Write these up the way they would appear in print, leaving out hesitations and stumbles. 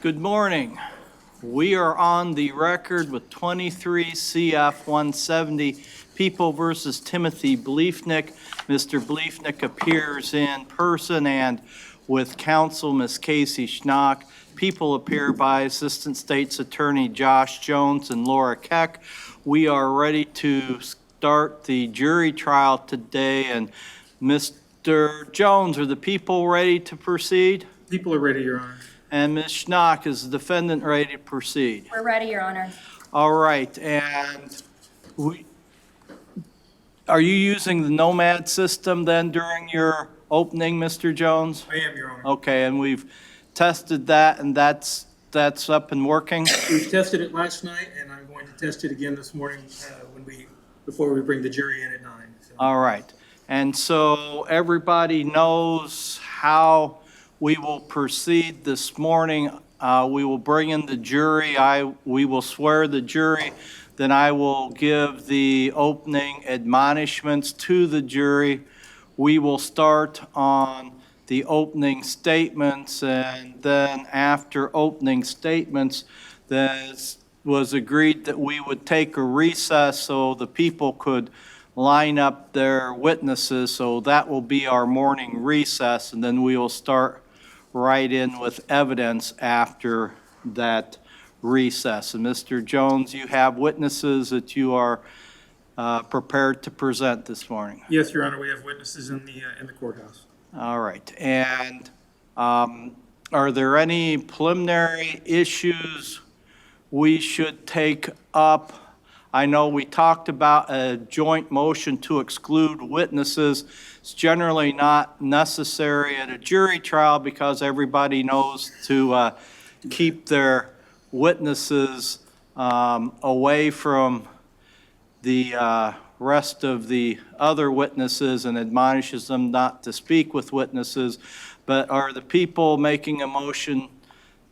Good morning. We are on the record with 23 CF 170, People versus Timothy Bliefnick. Mr. Bliefnick appears in person and with counsel, Ms. Casey Schnock. People appear by Assistant State's Attorney Josh Jones and Laura Keck. We are ready to start the jury trial today. And Mr. Jones, are the people ready to proceed? People are ready, Your Honor. And Ms. Schnock, is the defendant ready to proceed? We're ready, Your Honor. All right, and are you using the Nomad system then during your opening, Mr. Jones? I am, Your Honor. Okay, and we've tested that, and that's up and working? We tested it last night, and I'm going to test it again this morning before we bring the jury in at 9. So. All right, and so everybody knows how we will proceed this morning. We will bring in the jury. We will swear the jury. Then I will give the opening admonishments to the jury. We will start on the opening statements, and then after opening statements, it was agreed that we would take a recess so the people could line up their witnesses. So that will be our morning recess, and then we will start right in with evidence after that recess. And Mr. Jones, you have witnesses that you are prepared to present this morning. Yes, Your Honor, we have witnesses in the courthouse. All right, and are there any preliminary issues we should take up? I know we talked about a joint motion to exclude witnesses. It's generally not necessary at a jury trial because everybody knows to keep their witnesses away from the rest of the other witnesses and admonishes them not to speak with witnesses. But are the people making a motion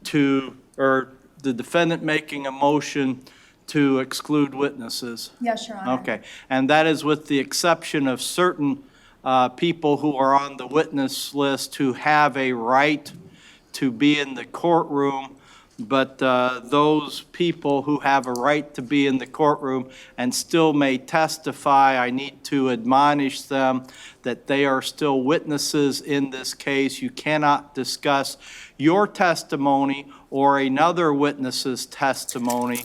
to, or the defendant making a motion to exclude witnesses? Yes, Your Honor. Okay, and that is with the exception of certain people who are on the witness list who have a right to be in the courtroom, but those people who have a right to be in the courtroom and still may testify, I need to admonish them that they are still witnesses in this case. You cannot discuss your testimony or another witness's testimony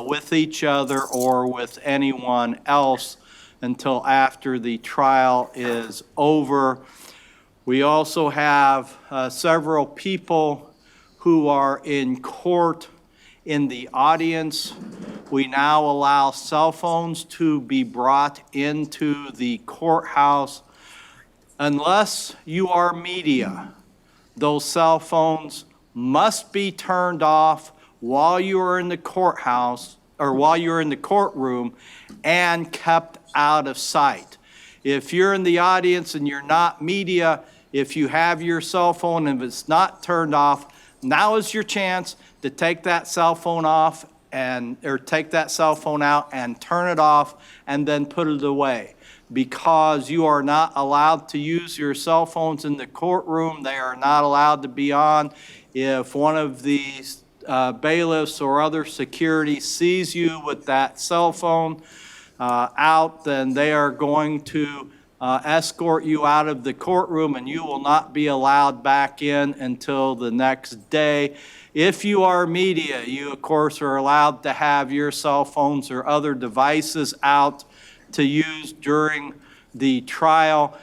with each other or with anyone else until after the trial is over. We also have several people who are in court in the audience. We now allow cell phones to be brought into the courthouse. Unless you are media, those cell phones must be turned off while you are in the courthouse or while you're in the courtroom and kept out of sight. If you're in the audience and you're not media, if you have your cell phone and if it's not turned off, now is your chance to take that cell phone off or take that cell phone out and turn it off and then put it away, because you are not allowed to use your cell phones in the courtroom. They are not allowed to be on. If one of these bailiffs or other security sees you with that cell phone out, then they are going to escort you out of the courtroom and you will not be allowed back in until the next day. If you are media, you of course are allowed to have your cell phones or other devices out to use during the trial.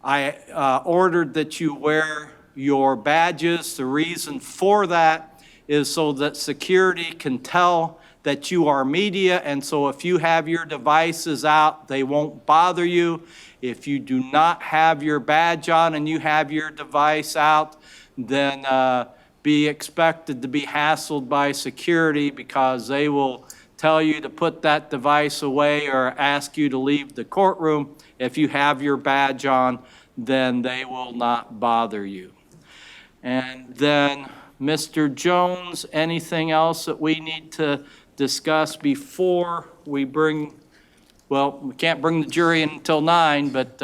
I ordered that you wear your badges. The reason for that is so that security can tell that you are media, and so if you have your devices out, they won't bother you. If you do not have your badge on and you have your device out, then be expected to be hassled by security, because they will tell you to put that device away or ask you to leave the courtroom. If you have your badge on, then they will not bother you. And then, Mr. Jones, anything else that we need to discuss before we bring, well, we can't bring the jury in until 9, but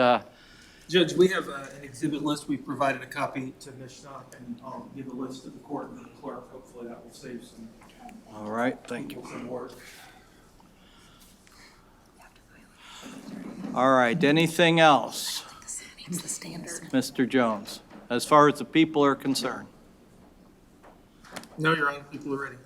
Judge, we have an exhibit list. We provided a copy to Ms. Schnock, and I'll give a list to the court and the clerk. Hopefully that will save some All right, thank you. people some work. All right, anything else? It's the standard. Mr. Jones, as far as the people are concerned. No, Your Honor, people are ready.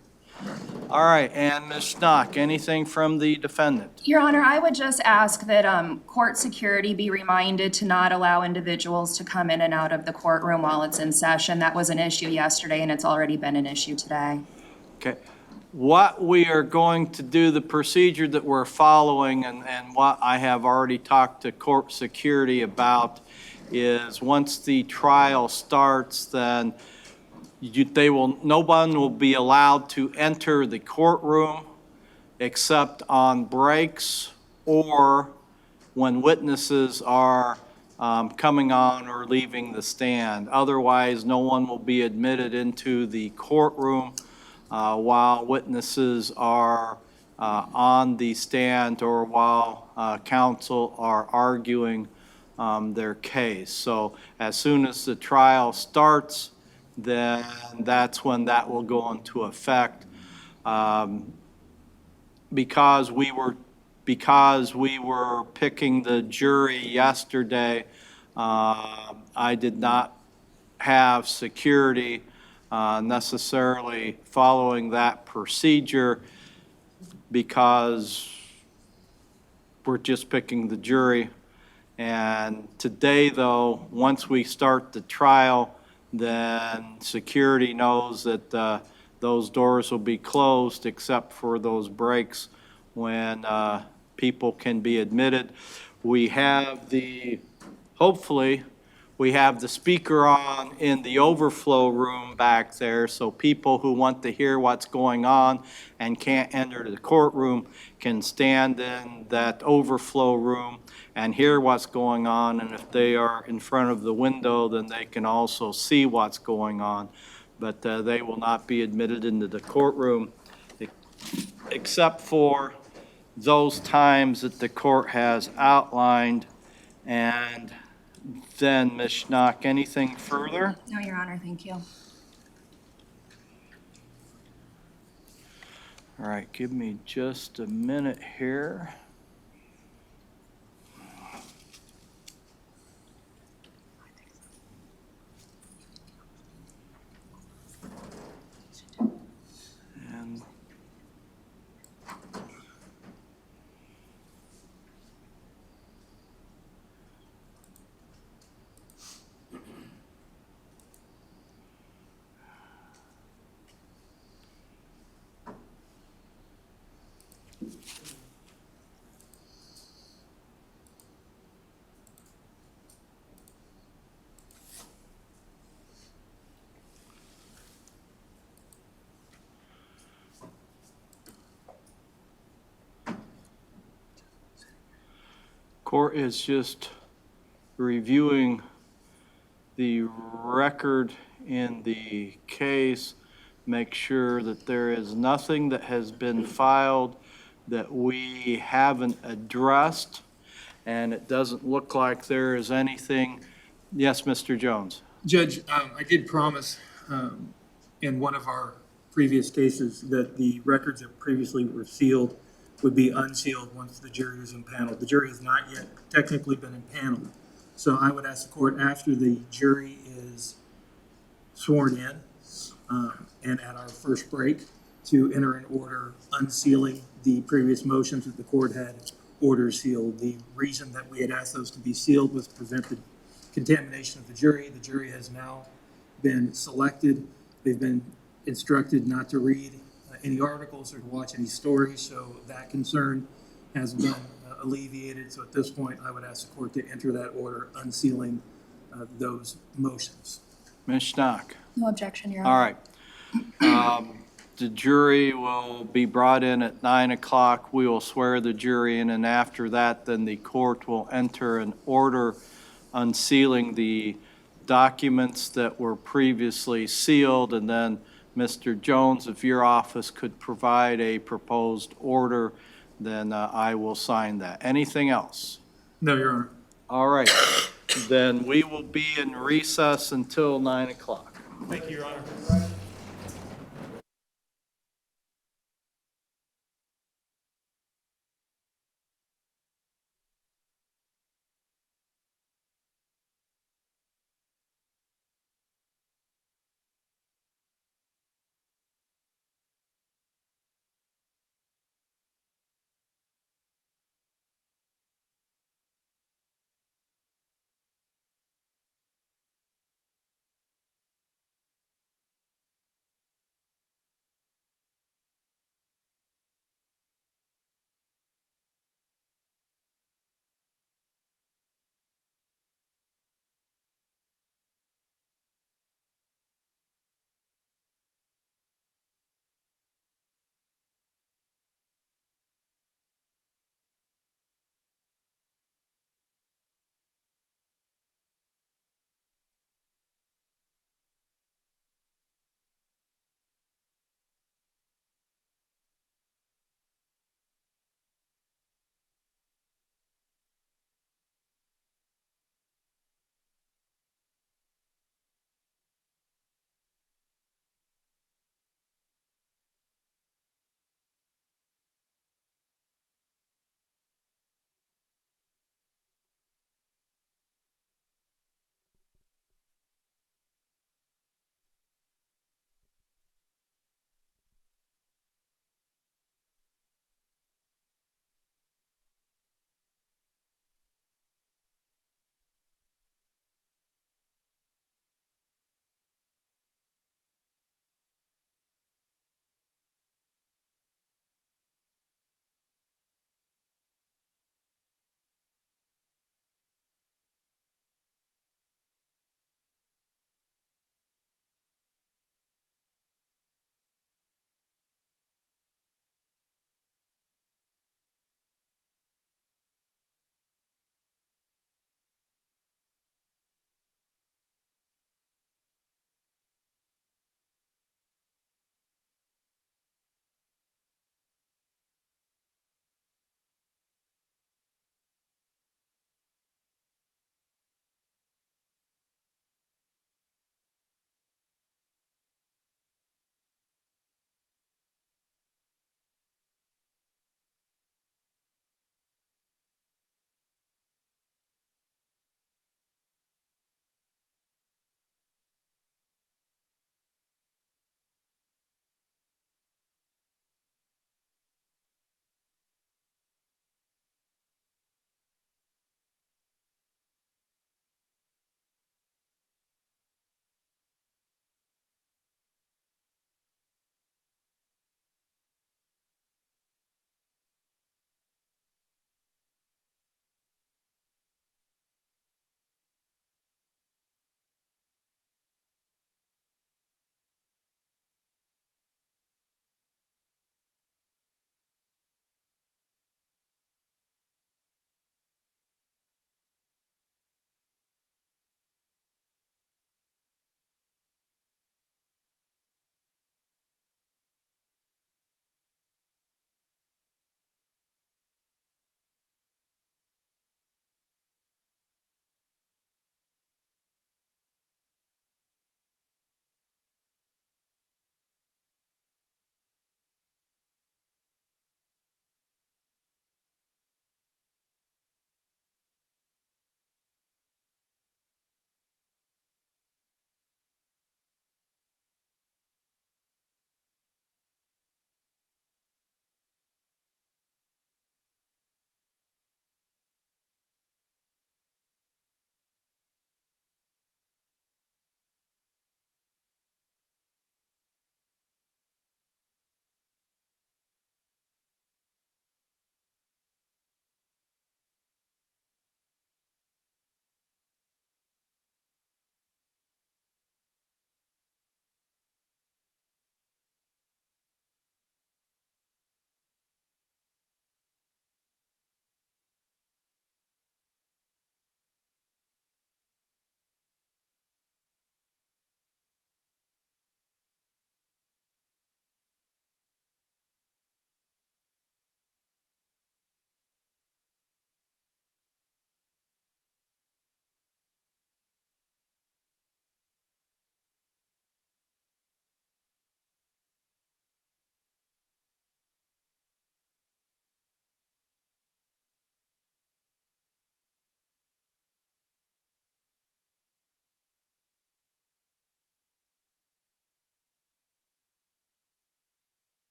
All right, and Ms. Schnock, anything from the defendant? Your Honor, I would just ask that court security be reminded to not allow individuals to come in and out of the courtroom while it's in session. That was an issue yesterday, and it's already been an issue today. Okay. What we are going to do, the procedure that we're following, and what I have already talked to court security about, is once the trial starts, then no one will be allowed to enter the courtroom except on breaks or when witnesses are coming on or leaving the stand. Otherwise, no one will be admitted into the courtroom while witnesses are on the stand or while counsel are arguing their case. So as soon as the trial starts, then that's when that will go into effect. Because we were picking the jury yesterday, I did not have security necessarily following that procedure because we're just picking the jury. And today, though, once we start the trial, then security knows that those doors will be closed except for those breaks when people can be admitted. We have hopefully, we have the speaker on in the overflow room back there, so people who want to hear what's going on and can't enter the courtroom can stand in that overflow room and hear what's going on, and if they are in front of the window, then they can also see what's going on. But they will not be admitted into the courtroom except for those times that the court has outlined. And then, Ms. Schnock, anything further? No, Your Honor, thank you. All right, give me just a minute here. And court is just reviewing the record in the case, make sure that there is nothing that has been filed that we haven't addressed, and it doesn't look like there is anything. Yes, Mr. Jones. Judge, I did promise in one of our previous cases that the records that previously were sealed would be unsealed once the jury is impaneled. The jury has not yet technically been impaneled. So I would ask the court, after the jury is sworn in and at our first break, to enter an order unsealing the previous motions that the court had ordered sealed. The reason that we had asked those to be sealed was to prevent the contamination of the jury. The jury has now been selected. They've been instructed not to read any articles or to watch any stories, so that concern has been alleviated. So at this point, I would ask the court to enter that order unsealing those motions. Ms. Schnock. No objection, Your Honor. All right. The jury will be brought in at 9 o'clock. We will swear the jury in, and after that, then the court will enter an order unsealing the documents that were previously sealed, and then Mr. Jones, if your office could provide a proposed order, then I will sign that. Anything else? No, Your Honor. All right. then we will be in recess until 9 o'clock. Thank you, Your Honor.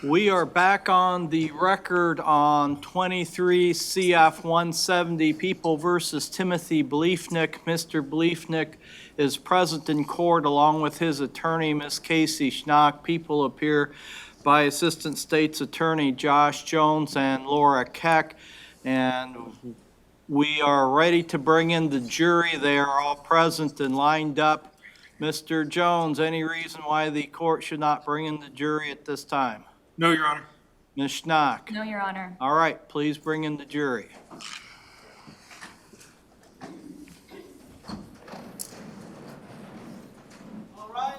We are back on the record on 23 CF 170 People versus Timothy Bliefnick. Mr. Bliefnick is present in court along with his attorney, Ms. Casey Schnock. People appear by Assistant State's Attorney Josh Jones and Laura Keck. And we are ready to bring in the jury. They are all present and lined up. Mr. Jones, any reason why the court should not bring in the jury at this time? No, Your Honor. Ms. Schnock? No, Your Honor. All right, please bring in the jury. All right.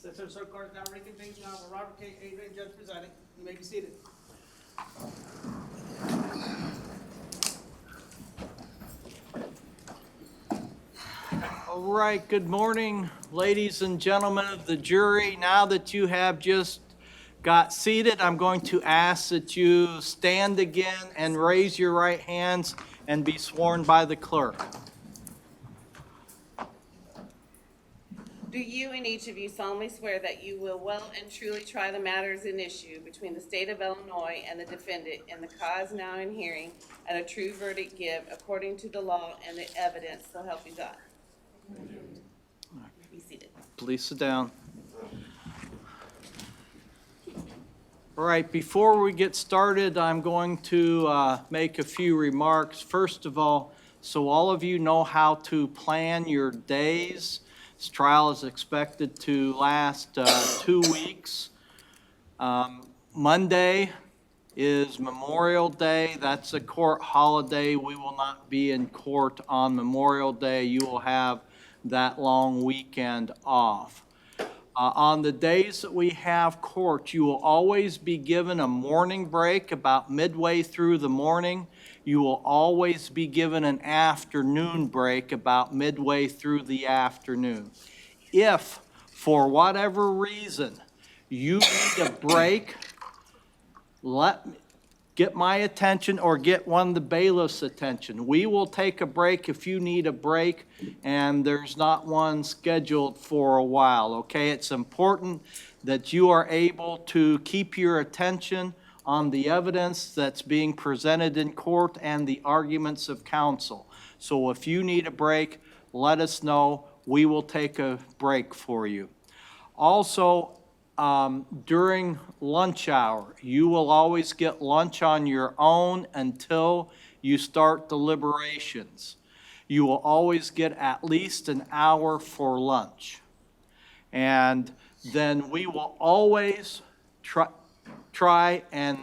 Session Circuit Court is now reconvened. Honorable Robert K. Adrian, judge presiding. You may be seated. All right, good morning, ladies and gentlemen of the jury. Now that you have just got seated, I'm going to ask that you stand again and raise your right hands and be sworn by the clerk. Do you and each of you solemnly swear that you will well and truly try the matters in issue between the state of Illinois and the defendant in the cause now in hearing, and a true verdict give according to the law and the evidence, so help you God? Be seated. Please sit down. All right, before we get started, I'm going to make a few remarks. First of all, so all of you know how to plan your days. This trial is expected to last 2 weeks. Monday is Memorial Day. That's a court holiday. We will not be in court on Memorial Day. You will have that long weekend off. On the days that we have court, you will always be given a morning break about midway through the morning. You will always be given an afternoon break about midway through the afternoon. If, for whatever reason, you need a break, get my attention or get one of the bailiff's attention. We will take a break if you need a break, and there's not one scheduled for a while, okay? It's important that you are able to keep your attention on the evidence that's being presented in court and the arguments of counsel. So if you need a break, let us know. We will take a break for you. Also, during lunch hour, you will always get lunch on your own until you start deliberations. You will always get at least an hour for lunch. And then we will always try and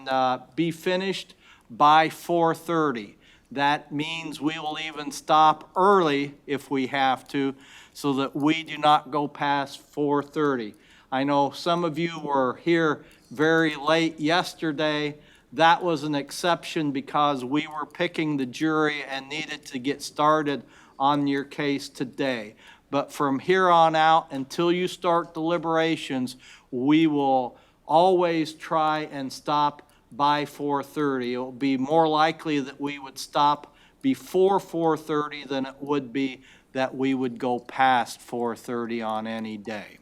be finished by 4:30. That means we will even stop early if we have to, so that we do not go past 4:30. I know some of you were here very late yesterday. That was an exception because we were picking the jury and needed to get started on your case today. But from here on out, until you start deliberations, we will always try and stop by 4:30. It will be more likely that we would stop before 4:30 than it would be that we would go past 4:30 on any day.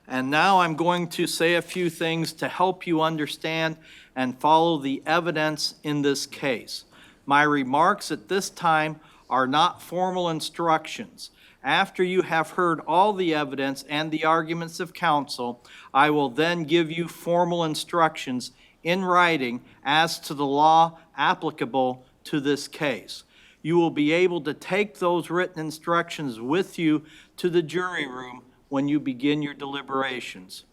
And now I'm going to say a few things to help you understand and follow the evidence in this case. My remarks at this time are not formal instructions. After you have heard all the evidence and the arguments of counsel, I will then give you formal instructions in writing as to the law applicable to this case. You will be able to take those written instructions with you to the jury room when you begin your deliberations.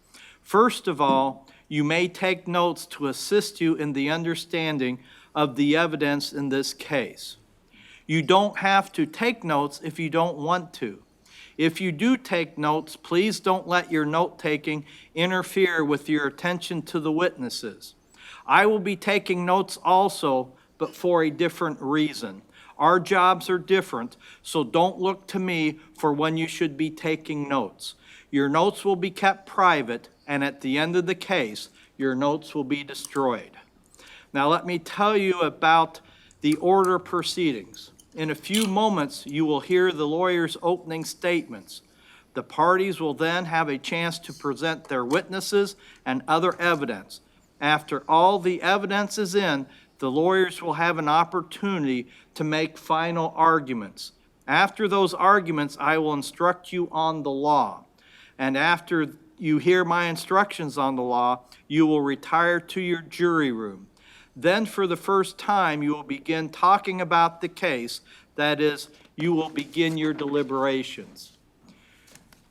First of all, you may take notes to assist you in the understanding of the evidence in this case. You don't have to take notes if you don't want to. If you do take notes, please don't let your note-taking interfere with your attention to the witnesses. I will be taking notes also, but for a different reason. Our jobs are different, so don't look to me for when you should be taking notes. Your notes will be kept private, and at the end of the case, your notes will be destroyed. Now let me tell you about the order proceedings. In a few moments, you will hear the lawyer's opening statements. The parties will then have a chance to present their witnesses and other evidence. After all the evidence is in, the lawyers will have an opportunity to make final arguments. After those arguments, I will instruct you on the law. And after you hear my instructions on the law, you will retire to your jury room. Then for the first time, you will begin talking about the case. That is, you will begin your deliberations.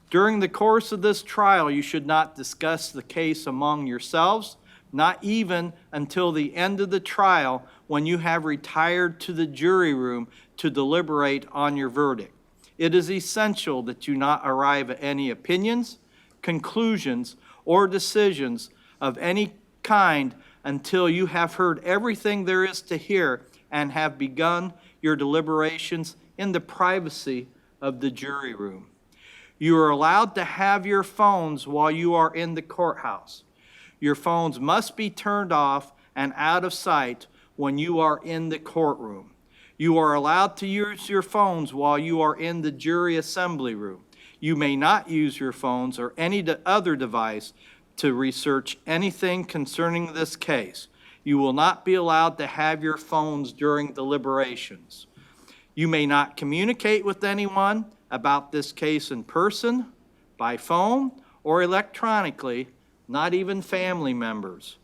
During the course of this trial, you should not discuss the case among yourselves, not even until the end of the trial when you have retired to the jury room to deliberate on your verdict. It is essential that you not arrive at any opinions, conclusions, or decisions of any kind until you have heard everything there is to hear and have begun your deliberations in the privacy of the jury room. You are allowed to have your phones while you are in the courthouse. Your phones must be turned off and out of sight when you are in the courtroom. You are allowed to use your phones while you are in the jury assembly room. You may not use your phones or any other device to research anything concerning this case. You will not be allowed to have your phones during deliberations. You may not communicate with anyone about this case in person, by phone, or electronically, not even family members.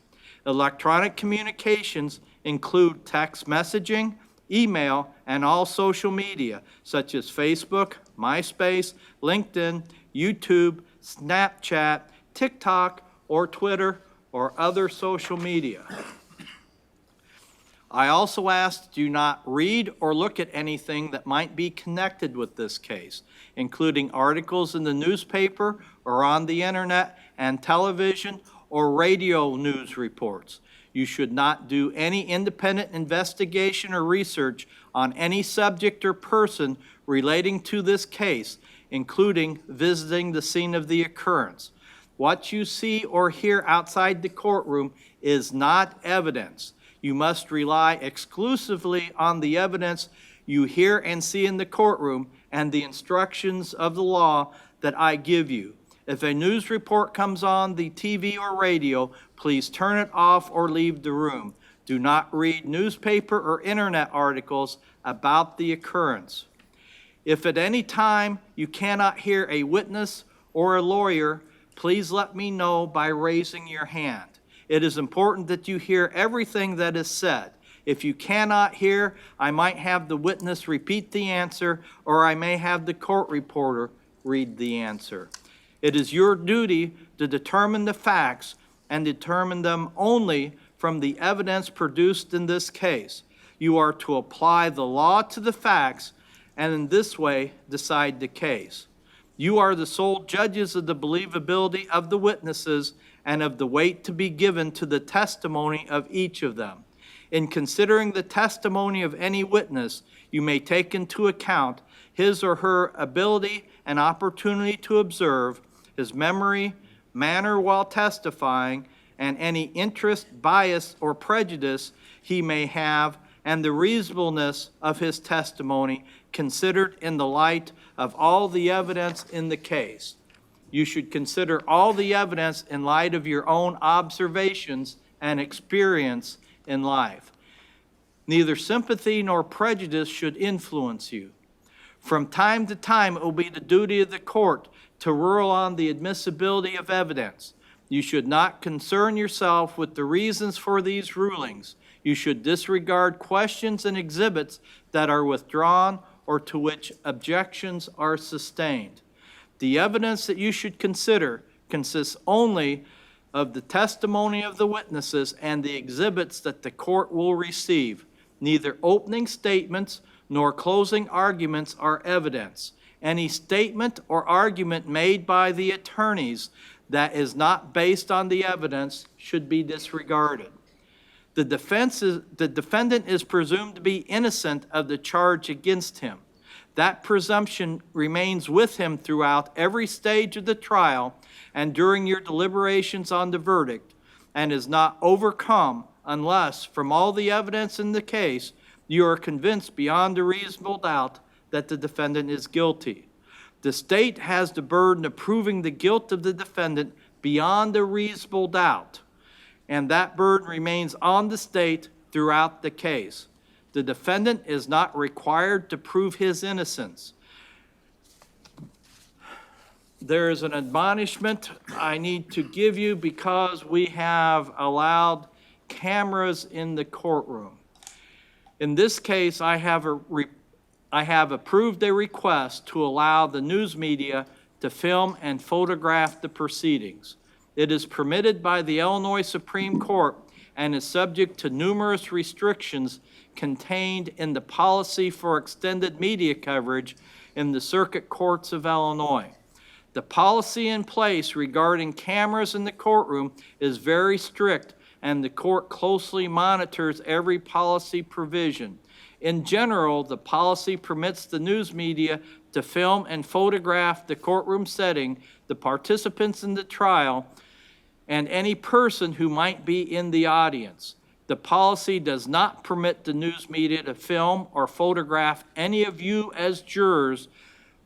Electronic communications include text messaging, email, and all social media, such as Facebook, MySpace, LinkedIn, YouTube, Snapchat, TikTok, or Twitter, or other social media. I also ask do not read or look at anything that might be connected with this case, including articles in the newspaper or on the internet and television or radio news reports. You should not do any independent investigation or research on any subject or person relating to this case, including visiting the scene of the occurrence. What you see or hear outside the courtroom is not evidence. You must rely exclusively on the evidence you hear and see in the courtroom and the instructions of the law that I give you. If a news report comes on the TV or radio, please turn it off or leave the room. Do not read newspaper or internet articles about the occurrence. If at any time you cannot hear a witness or a lawyer, please let me know by raising your hand. It is important that you hear everything that is said. If you cannot hear, I might have the witness repeat the answer, or I may have the court reporter read the answer. It is your duty to determine the facts and determine them only from the evidence produced in this case. You are to apply the law to the facts and in this way decide the case. You are the sole judges of the believability of the witnesses and of the weight to be given to the testimony of each of them. In considering the testimony of any witness, you may take into account his or her ability and opportunity to observe, his memory, manner while testifying, and any interest, bias, or prejudice he may have, and the reasonableness of his testimony considered in the light of all the evidence in the case. You should consider all the evidence in light of your own observations and experience in life. Neither sympathy nor prejudice should influence you. From time to time, it will be the duty of the court to rule on the admissibility of evidence. You should not concern yourself with the reasons for these rulings. You should disregard questions and exhibits that are withdrawn or to which objections are sustained. The evidence that you should consider consists only of the testimony of the witnesses and the exhibits that the court will receive. Neither opening statements nor closing arguments are evidence. Any statement or argument made by the attorneys that is not based on the evidence should be disregarded. The defendant is presumed to be innocent of the charge against him. That presumption remains with him throughout every stage of the trial and during your deliberations on the verdict, and is not overcome unless, from all the evidence in the case, you are convinced beyond a reasonable doubt that the defendant is guilty. The state has the burden of proving the guilt of the defendant beyond a reasonable doubt, and that burden remains on the state throughout the case. The defendant is not required to prove his innocence. There is an admonishment I need to give you because we have allowed cameras in the courtroom. In this case, I have approved a request to allow the news media to film and photograph the proceedings. It is permitted by the Illinois Supreme Court and is subject to numerous restrictions contained in the policy for extended media coverage in the circuit courts of Illinois. The policy in place regarding cameras in the courtroom is very strict, and the court closely monitors every policy provision. In general, the policy permits the news media to film and photograph the courtroom setting, the participants in the trial, and any person who might be in the audience. The policy does not permit the news media to film or photograph any of you as jurors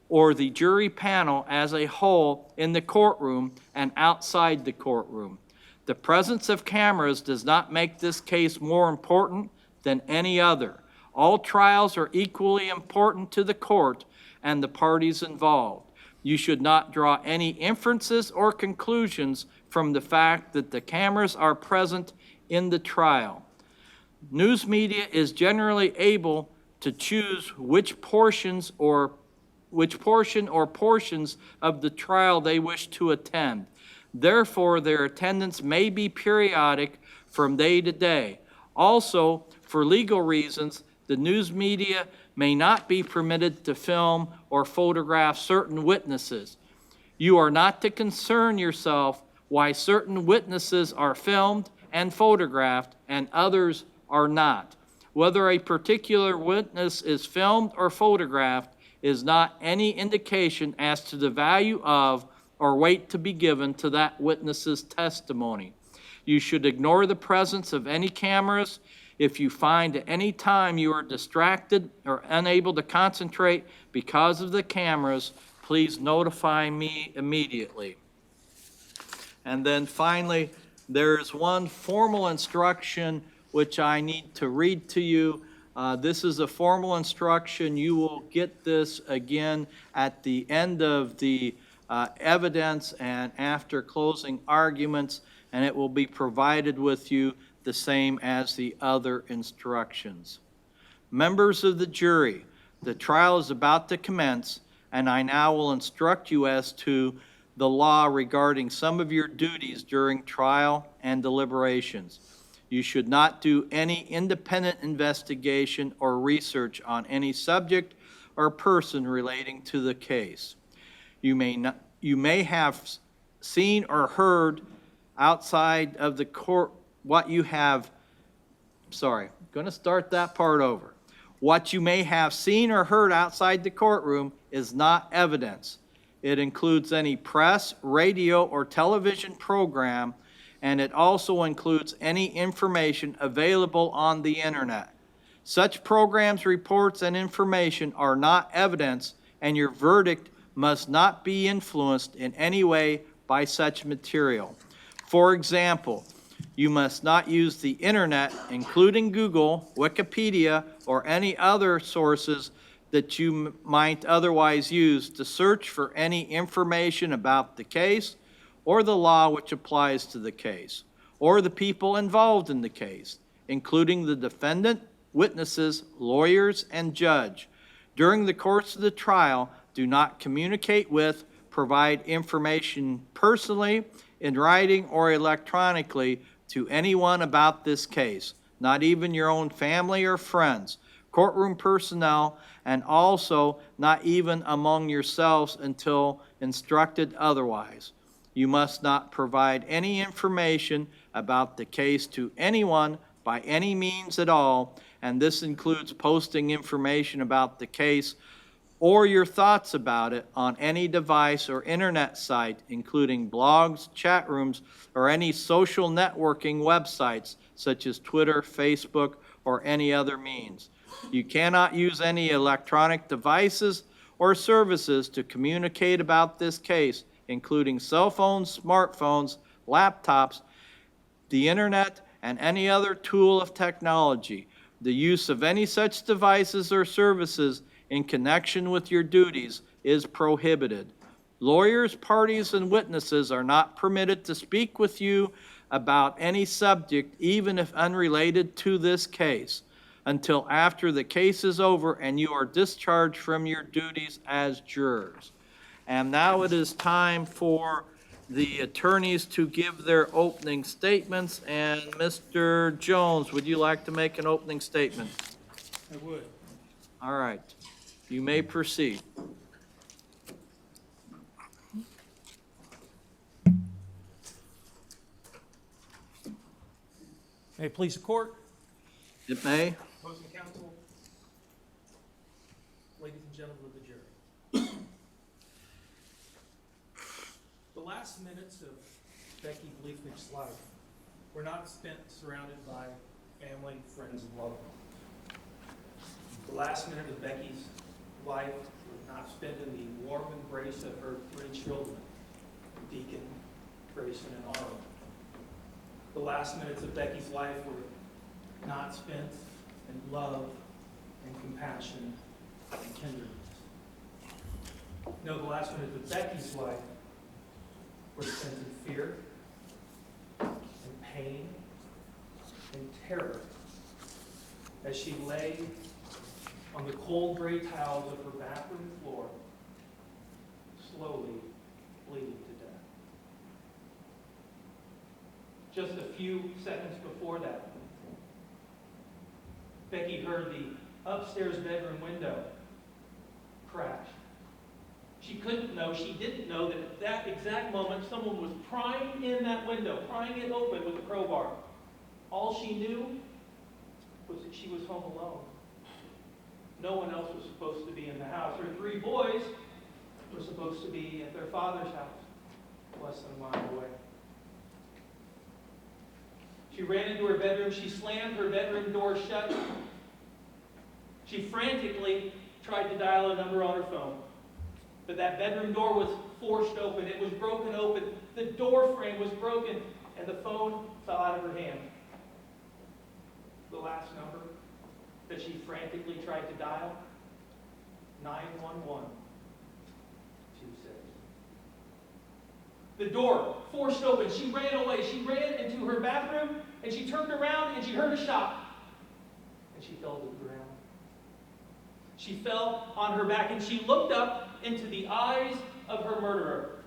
or the jury panel as a whole in the courtroom and outside the courtroom. The presence of cameras does not make this case more important than any other. All trials are equally important to the court and the parties involved. You should not draw any inferences or conclusions from the fact that the cameras are present in the trial. News media is generally able to choose which portion or portions of the trial they wish to attend. Therefore, their attendance may be periodic from day to day. Also, for legal reasons, the news media may not be permitted to film or photograph certain witnesses. You are not to concern yourself why certain witnesses are filmed and photographed and others are not. Whether a particular witness is filmed or photographed is not any indication as to the value of or weight to be given to that witness's testimony. You should ignore the presence of any cameras. If you find at any time you are distracted or unable to concentrate because of the cameras, please notify me immediately. And then finally, there's one formal instruction which I need to read to you. This is a formal instruction. You will get this again at the end of the evidence and after closing arguments, and it will be provided with you the same as the other instructions. Members of the jury, the trial is about to commence, and I now will instruct you as to the law regarding some of your duties during trial and deliberations. You should not do any independent investigation or research on any subject or person relating to the case. You may have seen or heard outside of the court what you may have seen or heard outside the courtroom is not evidence. It includes any press, radio, or television program, and it also includes any information available on the internet. Such programs, reports, and information are not evidence, and your verdict must not be influenced in any way by such material. For example, you must not use the internet, including Google, Wikipedia, or any other sources that you might otherwise use to search for any information about the case or the law which applies to the case, or the people involved in the case, including the defendant, witnesses, lawyers, and judge. During the course of the trial, do not communicate with, provide information personally, in writing, or electronically to anyone about this case, not even your own family or friends, courtroom personnel, and also not even among yourselves until instructed otherwise. You must not provide any information about the case to anyone by any means at all, and this includes posting information about the case or your thoughts about it on any device or internet site, including blogs, chat rooms, or any social networking websites such as Twitter, Facebook, or any other means. You cannot use any electronic devices or services to communicate about this case, including cell phones, smartphones, laptops, the internet, and any other tool of technology. The use of any such devices or services in connection with your duties is prohibited. Lawyers, parties, and witnesses are not permitted to speak with you about any subject, even if unrelated to this case, until after the case is over and you are discharged from your duties as jurors. And now it is time for the attorneys to give their opening statements. And Mr. Jones, would you like to make an opening statement? I would. All right, you may proceed. May it please the court, It may. opposing counsel, ladies and gentlemen of the jury. The last minutes of Becky Bliefnick's life were not spent surrounded by family, friends, and loved ones. The last minute of Becky's life was not spent in the warm embrace of her 3 children, Deacon, Grayson, and Arlen. The last minutes of Becky's life were not spent in love and compassion and tenderness. No, the last minutes of Becky's life were spent in fear and pain and terror as she lay on the cold gray tiles of her bathroom floor, slowly bleeding to death. Just a few seconds before that, Becky heard the upstairs bedroom window crash. She didn't know that at that exact moment someone was prying in that window, prying it open with a crowbar. All she knew was that she was home alone. No one else was supposed to be in the house. Her 3 boys were supposed to be at their father's house, less than a mile away. She ran into her bedroom. She slammed her bedroom door shut. She frantically tried to dial a number on her phone. But that bedroom door was forced open. It was broken open. The door frame was broken, and the phone fell out of her hand. The last number that she frantically tried to dial, 911-26. The door forced open. She ran away. She ran into her bathroom, and she turned around, and she heard a shot. And she fell to the ground. She fell on her back, and she looked up into the eyes of her murderer.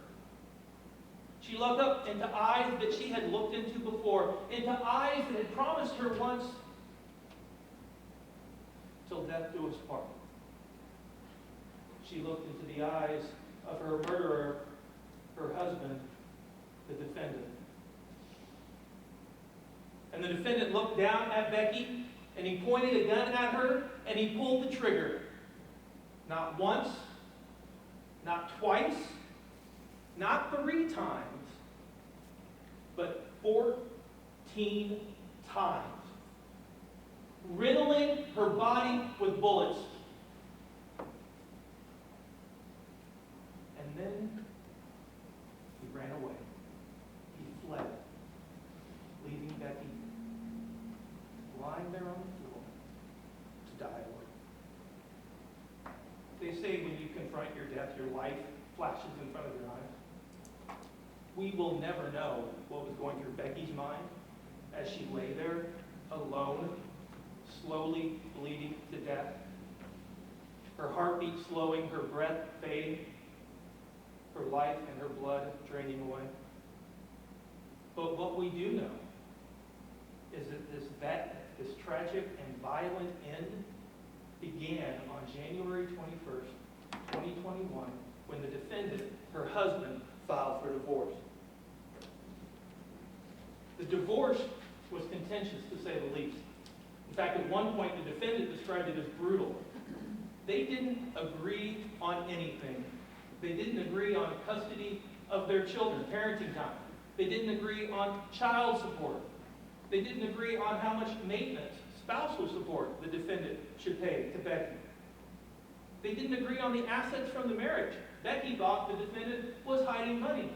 She looked up into eyes that she had looked into before, into eyes that had promised her once, till death do us part. She looked into the eyes of her murderer, her husband, the defendant. And the defendant looked down at Becky, and he pointed a gun at her, and he pulled the trigger. Not once, not twice, not 3 times, but 14 times, riddling her body with bullets. And then he ran away. He fled, leaving Becky lying there on the floor to die alone. They say when you confront your death, your life flashes in front of your eyes. We will never know what was going through Becky's mind as she lay there alone, slowly bleeding to death. Her heartbeat slowing, her breath fading. her life and her blood draining away. But what we do know is that this tragic and violent end began on January 21st, 2021, when the defendant, her husband, filed for divorce. The divorce was contentious, to say the least. In fact, at one point, the defendant described it as brutal. They didn't agree on anything. They didn't agree on custody of their children, parenting time. They didn't agree on child support. They didn't agree on how much maintenance, spousal support, the defendant should pay to Becky. They didn't agree on the assets from the marriage. Becky thought the defendant was hiding money.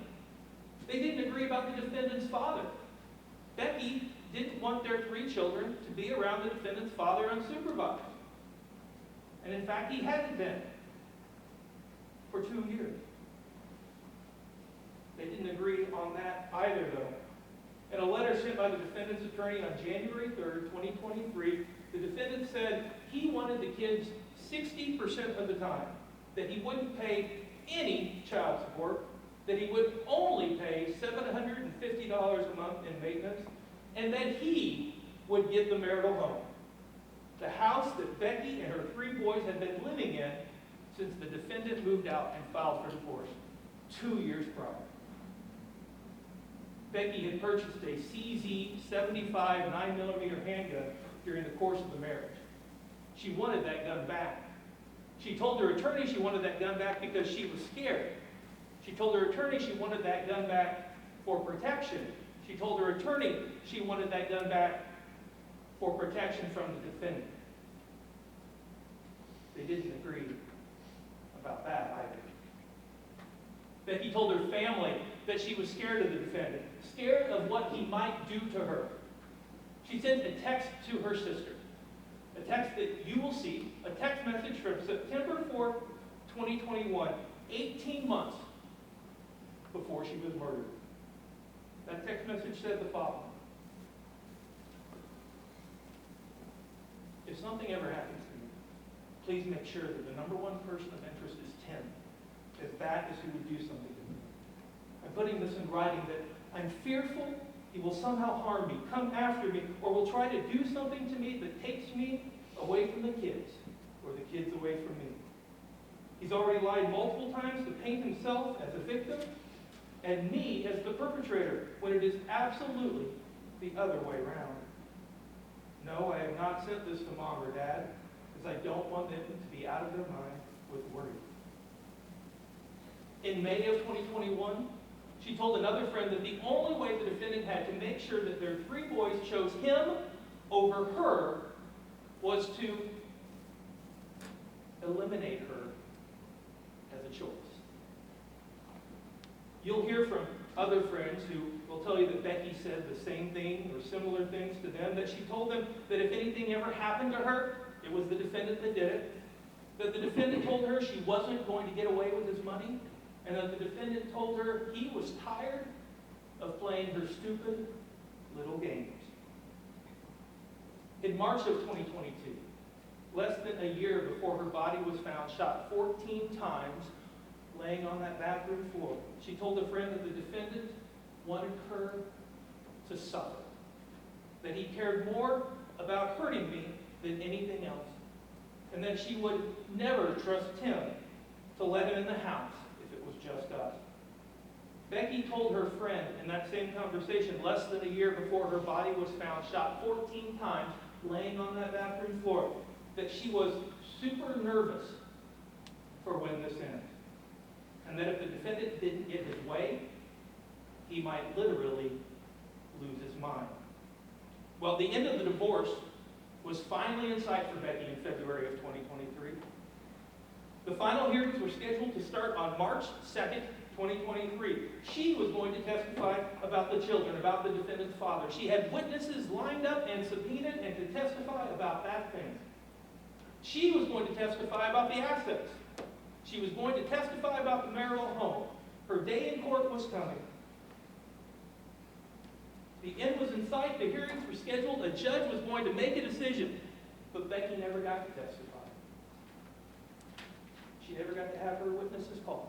They didn't agree about the defendant's father. Becky didn't want their 3 children to be around the defendant's father unsupervised. And in fact, he hadn't been for 2 years. They didn't agree on that either, though. In a letter sent by the defendant's attorney on January 3rd, 2023, the defendant said he wanted the kids 60% of the time, that he wouldn't pay any child support, that he would only pay $750 a month in maintenance, and that he would get the marital home. The house that Becky and her 3 boys had been living in since the defendant moved out and filed for divorce 2 years prior. Becky had purchased a CZ-75 9mm handgun during the course of the marriage. She wanted that gun back. She told her attorney she wanted that gun back because she was scared. She told her attorney she wanted that gun back for protection. She told her attorney she wanted that gun back for protection from the defendant. They didn't agree about that either. Becky told her family that she was scared of the defendant, scared of what he might do to her. She sent a text to her sister, a text that you will see, a text message from September 4th, 2021, 18 months before she was murdered. That text message said the following: if something ever happens to me, please make sure that the number 1 person of interest is Tim, as that is who would do something to me. I'm putting this in writing that I'm fearful he will somehow harm me, come after me, or will try to do something to me that takes me away from the kids, or the kids away from me. He's already lied multiple times to paint himself as a victim and me as the perpetrator, when it is absolutely the other way around. No, I have not sent this to Mom or Dad, because I don't want them to be out of their mind with worry. In May of 2021, she told another friend that the only way the defendant had to make sure that their 3 boys chose him over her was to eliminate her as a choice. You'll hear from other friends who will tell you that Becky said the same thing or similar things to them, that she told them that if anything ever happened to her, it was the defendant that did it, that the defendant told her she wasn't going to get away with his money, and that the defendant told her he was tired of playing her stupid little games. In March of 2022, less than a year before her body was found, shot 14 times, laying on that bathroom floor, she told a friend that the defendant wanted her to suffer, that he cared more about hurting me than anything else, and that she would never trust him to let him in the house if it was just us. Becky told her friend in that same conversation, less than a year before her body was found, shot 14 times, laying on that bathroom floor, that she was super nervous for when this ends. And that if the defendant didn't get his way, he might literally lose his mind. Well, the end of the divorce was finally in sight for Becky in February of 2023. The final hearings were scheduled to start on March 2nd, 2023. She was going to testify about the children, about the defendant's father. She had witnesses lined up and subpoenaed and to testify about that thing. She was going to testify about the assets. She was going to testify about the marital home. Her day in court was coming. The end was in sight. The hearings were scheduled. A judge was going to make a decision. But Becky never got to testify. She never got to have her witnesses called.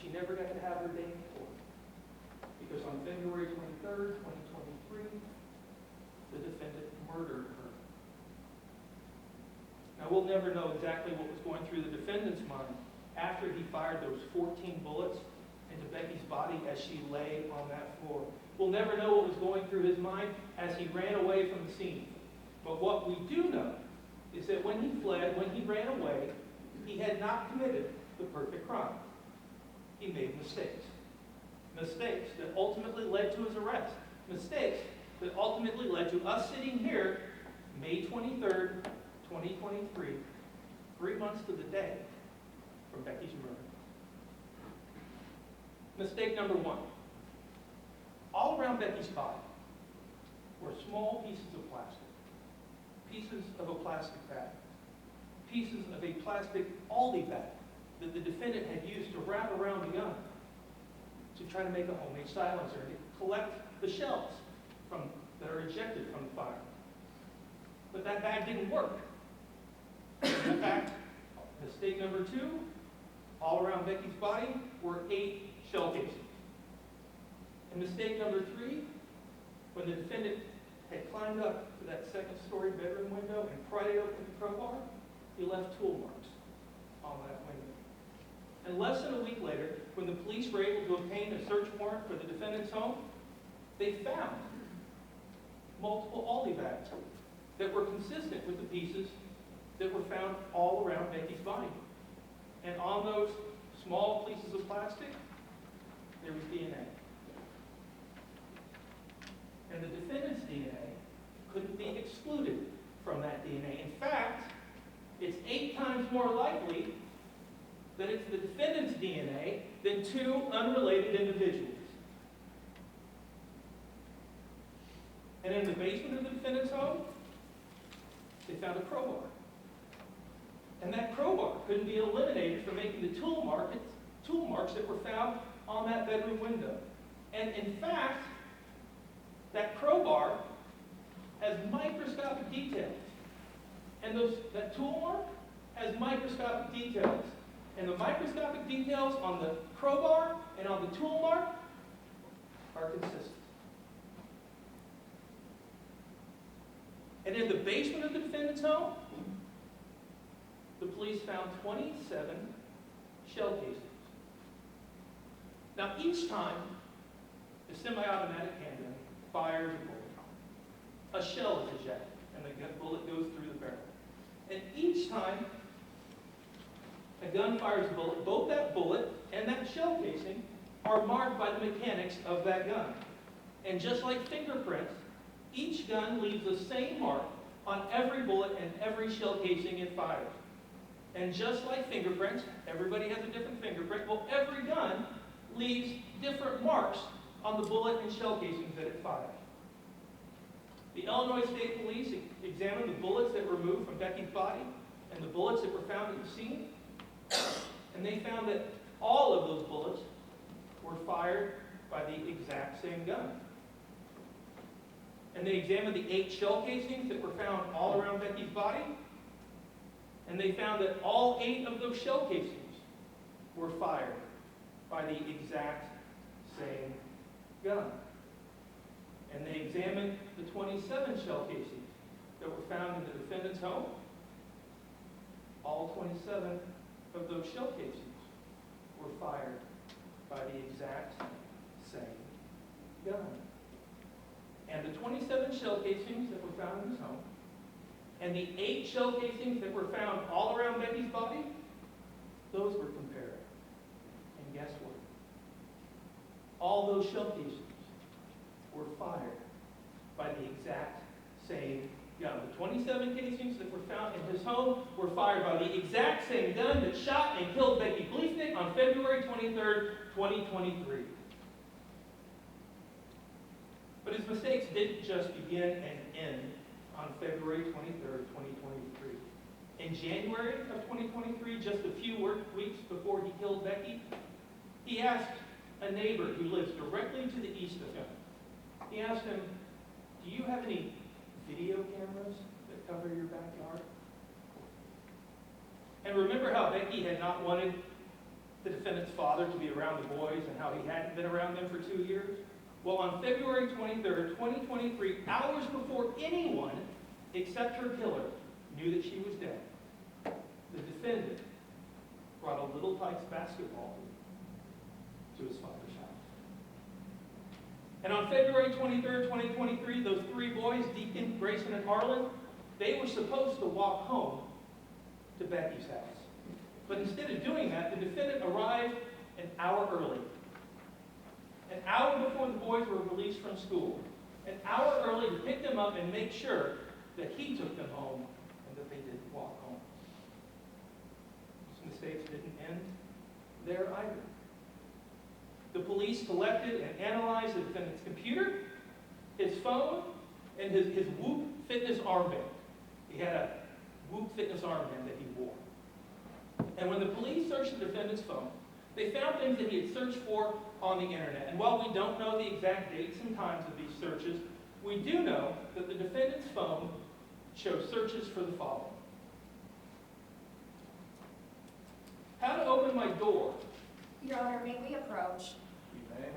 she never got to have her day in court. Because on February 23rd, 2023, the defendant murdered her. Now, we'll never know exactly what was going through the defendant's mind after he fired those 14 bullets into Becky's body as she lay on that floor. We'll never know what was going through his mind as he ran away from the scene. But what we do know is that when he fled, when he ran away, he had not committed the perfect crime. He made mistakes. Mistakes that ultimately led to his arrest. Mistakes that ultimately led to us sitting here May 23rd, 2023, 3 months to the day from Becky's murder. Mistake number one. All around Becky's body were small pieces of plastic. Pieces of a plastic bag. Pieces of a plastic Aldi bag that the defendant had used to wrap around the gun to try to make a homemade silencer and to collect the shells that are ejected from the fire. But that bag didn't work. In fact, mistake number two, all around Becky's body were 8 shell casings. And mistake number three, when the defendant had climbed up to that second-story bedroom window and pried it open with a crowbar, he left tool marks on that window. And less than a week later, when the police were able to obtain a search warrant for the defendant's home, they found multiple Aldi bags that were consistent with the pieces that were found all around Becky's body. And on those small pieces of plastic, there was DNA. And the defendant's DNA couldn't be excluded from that DNA. In fact, it's 8 times more likely that it's the defendant's DNA than 2 unrelated individuals. And in the basement of the defendant's home, they found a crowbar. And that crowbar couldn't be eliminated from making the tool marks that were found on that bedroom window. And in fact, that crowbar has microscopic details. And that tool mark has microscopic details. And the microscopic details on the crowbar and on the tool mark are consistent. And in the basement of the defendant's home, the police found 27 shell casings. Now, each time the semi-automatic handgun fires a bullet, a shell is ejected, and the bullet goes through the barrel. And each time a gun fires a bullet, both that bullet and that shell casing are marked by the mechanics of that gun. And just like fingerprints, each gun leaves the same mark on every bullet and every shell casing it fires. And just like fingerprints, everybody has a different fingerprint. Well, every gun leaves different marks on the bullet and shell casings that it fires. The Illinois State Police examined the bullets that were removed from Becky's body and the bullets that were found at the scene, and they found that all of those bullets were fired by the exact same gun. And they examined the 8 shell casings that were found all around Becky's body, and they found that all 8 of those shell casings were fired by the exact same gun. And they examined the 27 shell casings that were found in the defendant's home. All 27 of those shell casings were fired by the exact same gun. And the 27 shell casings that were found in his home, and the 8 shell casings that were found all around Becky's body, those were compared. And guess what? All those shell casings were fired by the exact same gun. The 27 casings that were found in his home were fired by the exact same gun that shot and killed Becky Bliefnick on February 23rd, 2023. But his mistakes didn't just begin and end on February 23rd, 2023. In January of 2023, just a few weeks before he killed Becky, he asked a neighbor who lives directly to the east of him, he asked him, "Do you have any video cameras that cover your backyard?" And remember how Becky had not wanted the defendant's father to be around the boys and how he hadn't been around them for 2 years. Well, on February 23rd, 2023, hours before anyone except her killer knew that she was dead, the defendant brought a little Tykes basketball to his father's house. And on February 23rd, 2023, those 3 boys, Deacon, Grayson, and Harlan, they were supposed to walk home to Becky's house. But instead of doing that, the defendant arrived an hour early. An hour before the boys were released from school. An hour early to pick them up and make sure that he took them home and that they didn't walk home. These mistakes didn't end there either. The police collected and analyzed the defendant's computer, his phone, and his Whoop fitness armband. He had a Whoop fitness armband that he wore. And when the police searched the defendant's phone, they found things that he had searched for on the internet. And while we don't know the exact dates and times of these searches, we do know that the defendant's phone shows searches for the following. How to open my door. Your Honor, may we approach? You may.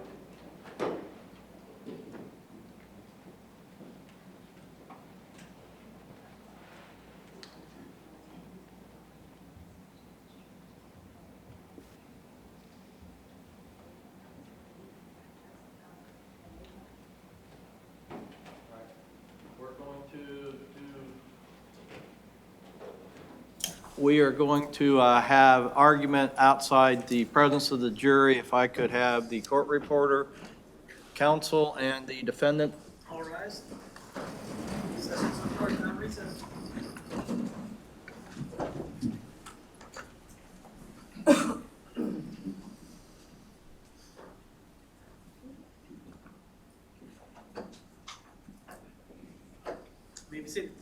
We are going to have argument outside the presence of the jury. If I could have the court reporter, counsel, and the defendant. All rise. Session's in court, now recess. May be seated.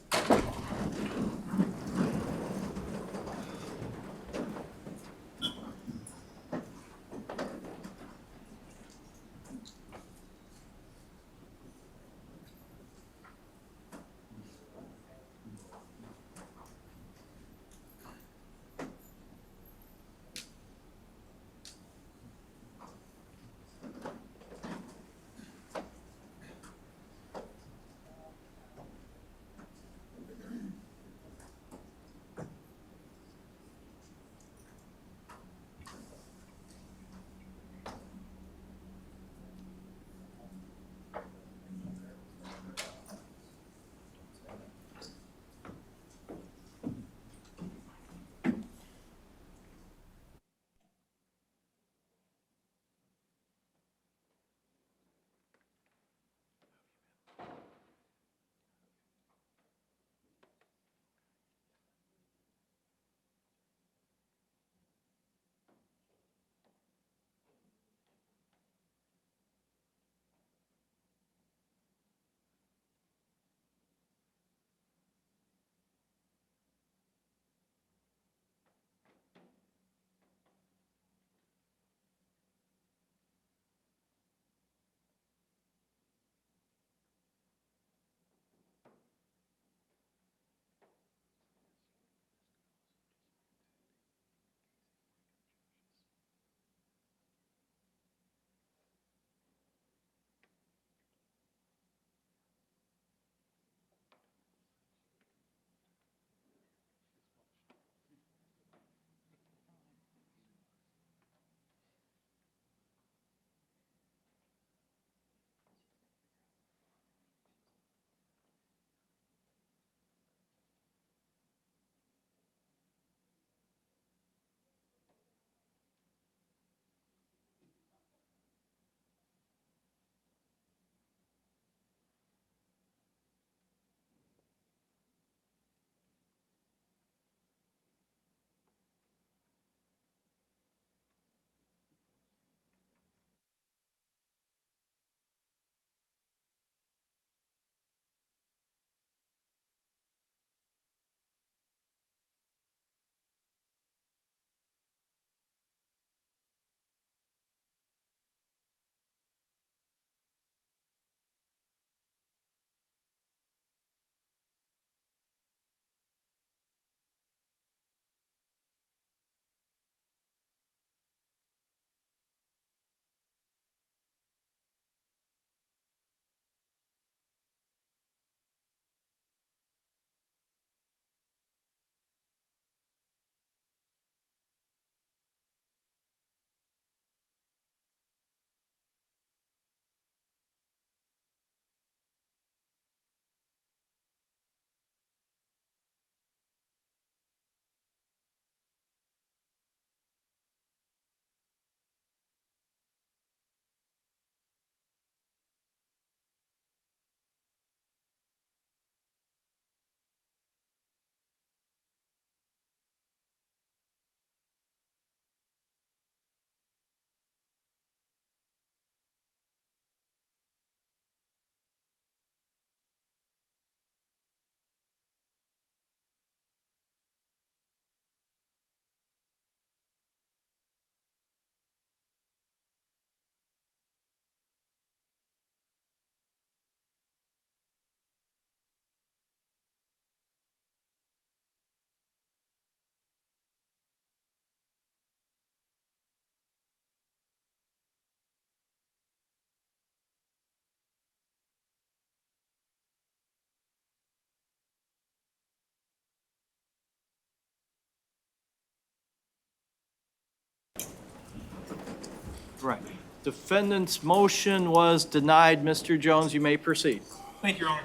Right. Defendant's motion was denied. Mr. Jones, you may proceed. Thank you, Your Honor.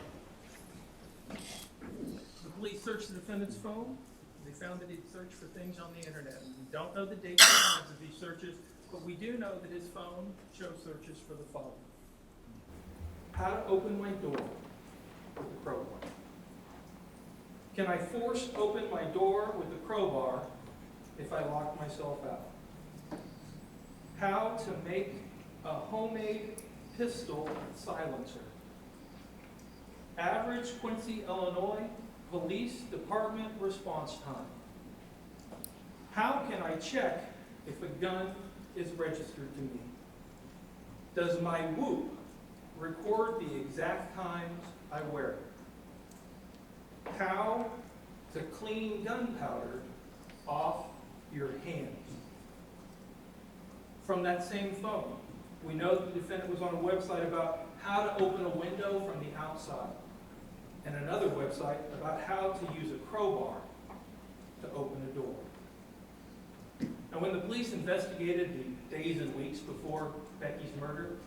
The police searched the defendant's phone. They found that he'd searched for things on the internet. We don't know the dates and times of these searches, but we do know that his phone shows searches for the following. How to open my door with a crowbar. Can I force open my door with a crowbar if I lock myself out? How to make a homemade pistol silencer. Average Quincy, Illinois Police Department response time. How can I check if a gun is registered to me? Does my whoop record the exact times I wear it? How to clean gunpowder off your hands. From that same phone, we know that the defendant was on a website about how to open a window from the outside, and another website about how to use a crowbar to open a door. Now, when the police investigated the days and weeks before Becky's murder,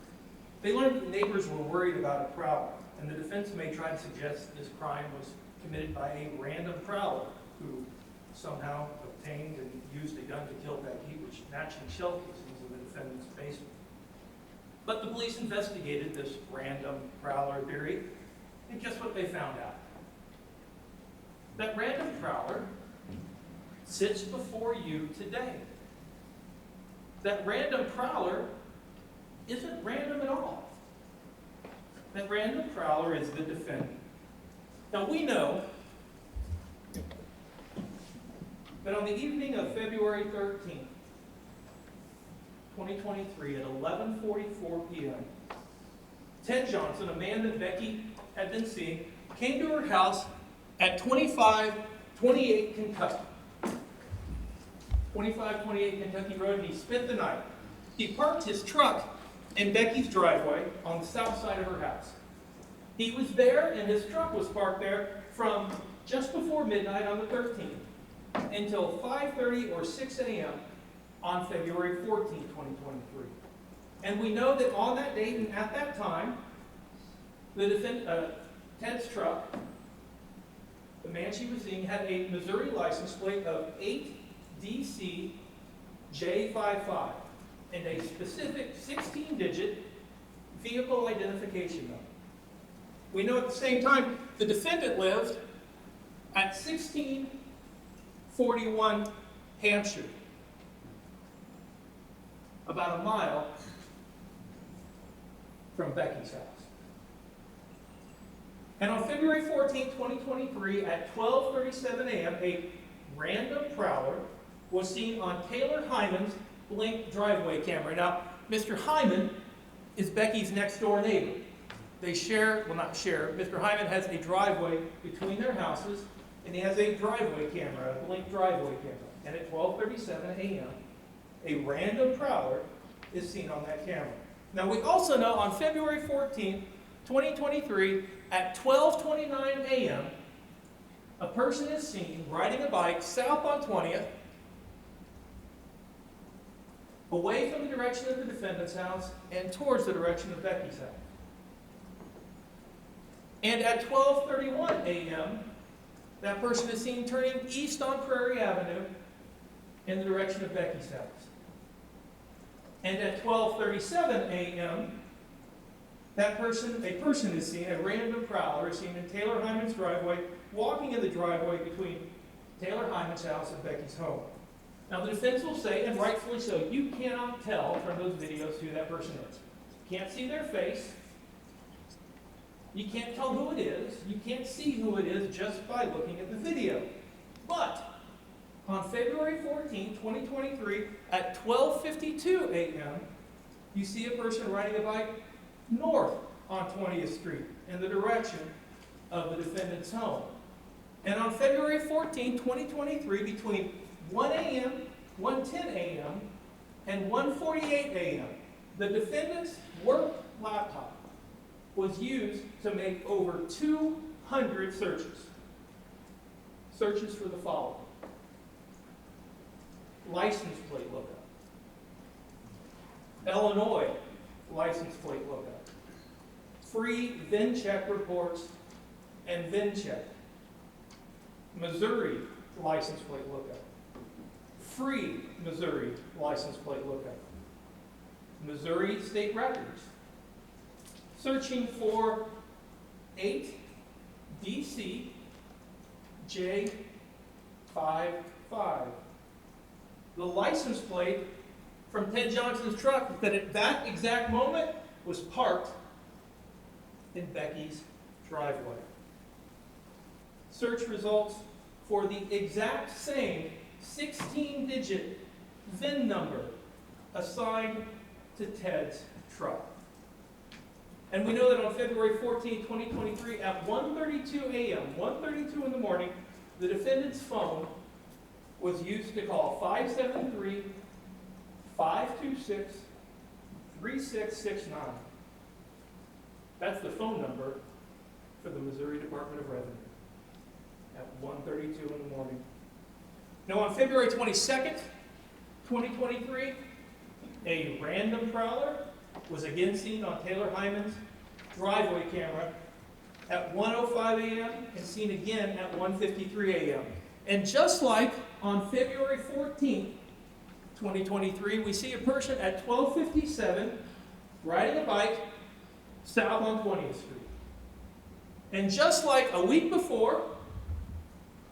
they learned that neighbors were worried about a prowler, and the defense may try to suggest that this crime was committed by a random prowler who somehow obtained and used a gun to kill Becky, which naturally shell casings in the defendant's basement. But the police investigated this random prowler theory, and guess what they found out? That random prowler sits before you today. That random prowler isn't random at all. That random prowler is the defendant. Now we know that on the evening of February 13th, 2023 at 11:44 p.m., Ted Johnson, a man that Becky had been seeing, came to her house at 2528 Kentucky. 2528 Kentucky Road, and he spent the night. He parked his truck in Becky's driveway on the south side of her house. He was there, and his truck was parked there from just before midnight on the 13th until 5:30 or 6 a.m. on February 14th, 2023. And we know that on that date and at that time, Ted's truck, the man she was seeing, had a Missouri license plate of 8DC-J55 and a specific 16-digit vehicle identification number. We know at the same time the defendant lived at 1641 Hampshire, about a mile from Becky's house. And on February 14, 2023, at 12:37 a.m., a random prowler was seen on Taylor Hyman's Blink driveway camera. Now, Mr. Hyman is Becky's next door neighbor. They share, well, not share, Mr. Hyman has a driveway between their houses, and he has a driveway camera, a Blink driveway camera. And at 12:37 a.m., a random prowler is seen on that camera. Now, we also know on February 14, 2023, at 12:29 a.m., a person is seen riding a bike south on 20th, away from the direction of the defendant's house and towards the direction of Becky's house. And at 12:31 a.m., that person is seen turning east on Prairie Avenue in the direction of Becky's house. And at 12:37 a.m., a person is seen, a random prowler is seen in Taylor Hyman's driveway, walking in the driveway between Taylor Hyman's house and Becky's home. Now the defense will say, and rightfully so, you cannot tell from those videos who that person is. You can't see their face. You can't tell who it is. You can't see who it is just by looking at the video. But on February 14, 2023, at 12:52 a.m., you see a person riding a bike north on 20th Street in the direction of the defendant's home. And on February 14, 2023, between 1 a.m., 1:10 a.m., and 1:48 a.m., the defendant's work laptop was used to make over 200 searches. Searches for the following: license plate lookup, Illinois license plate lookup. Free VIN check reports and VIN check. Missouri license plate lookup. Free Missouri license plate lookup. Missouri state records. Searching for 8 DC J55. The license plate from Ted Johnson's truck that at that exact moment was parked in Becky's driveway. Search results for the exact same 16-digit VIN number assigned to Ted's truck. And we know that on February 14, 2023, at 1:32 a.m., 1:32 in the morning, the defendant's phone was used to call 573-526-3669. That's the phone number for the Missouri Department of Revenue at 1:32 in the morning. Now on February 22nd, 2023, a random prowler was again seen on Taylor Hyman's driveway camera at 1:05 a.m. and seen again at 1:53 a.m. And just like on February 14th, 2023, we see a person at 12:57 riding a bike south on 20th Street. And just like a week before,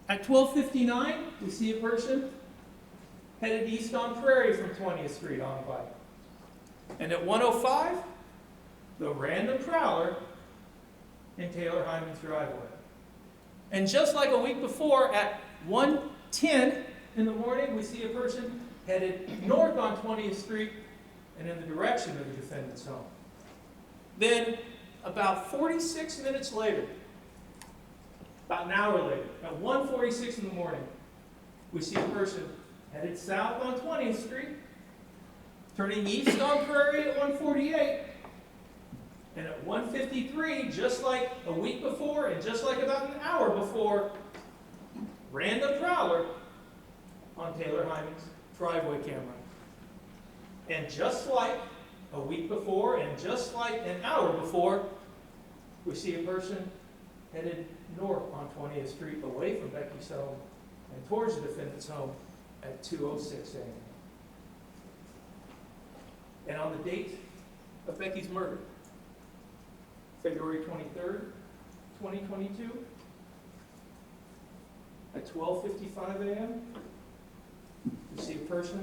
at 12:59, we see a person headed east on Prairie from 20th Street on a bike. And at 1:05, the random prowler in Taylor Hyman's driveway. And just like a week before, at 1:10 in the morning, we see a person headed north on 20th Street and in the direction of the defendant's home. Then, about 46 minutes later, about an hour later, at 1:46 in the morning, we see a person headed south on 20th Street, turning east on Prairie at 1:48, and at 1:53, just like a week before and just like about an hour before, random prowler on Taylor Hyman's driveway camera. And just like a week before and just like an hour before, we see a person headed north on 20th Street away from Becky's home and towards the defendant's home at 2:06 a.m. And on the date of Becky's murder, February 23rd, 2022, at 12:55 a.m., we see a person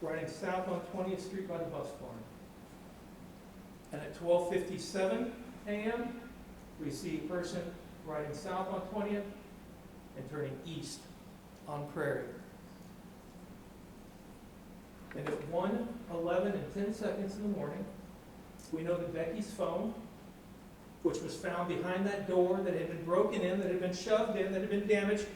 riding south on 20th Street by the bus barn. And at 12:57 a.m., we see a person riding south on 20th and turning east on Prairie. And at 1:11 and 10 seconds in the morning, we know that Becky's phone, which was found behind that door that had been broken in, that had been shoved in, that had been damaged,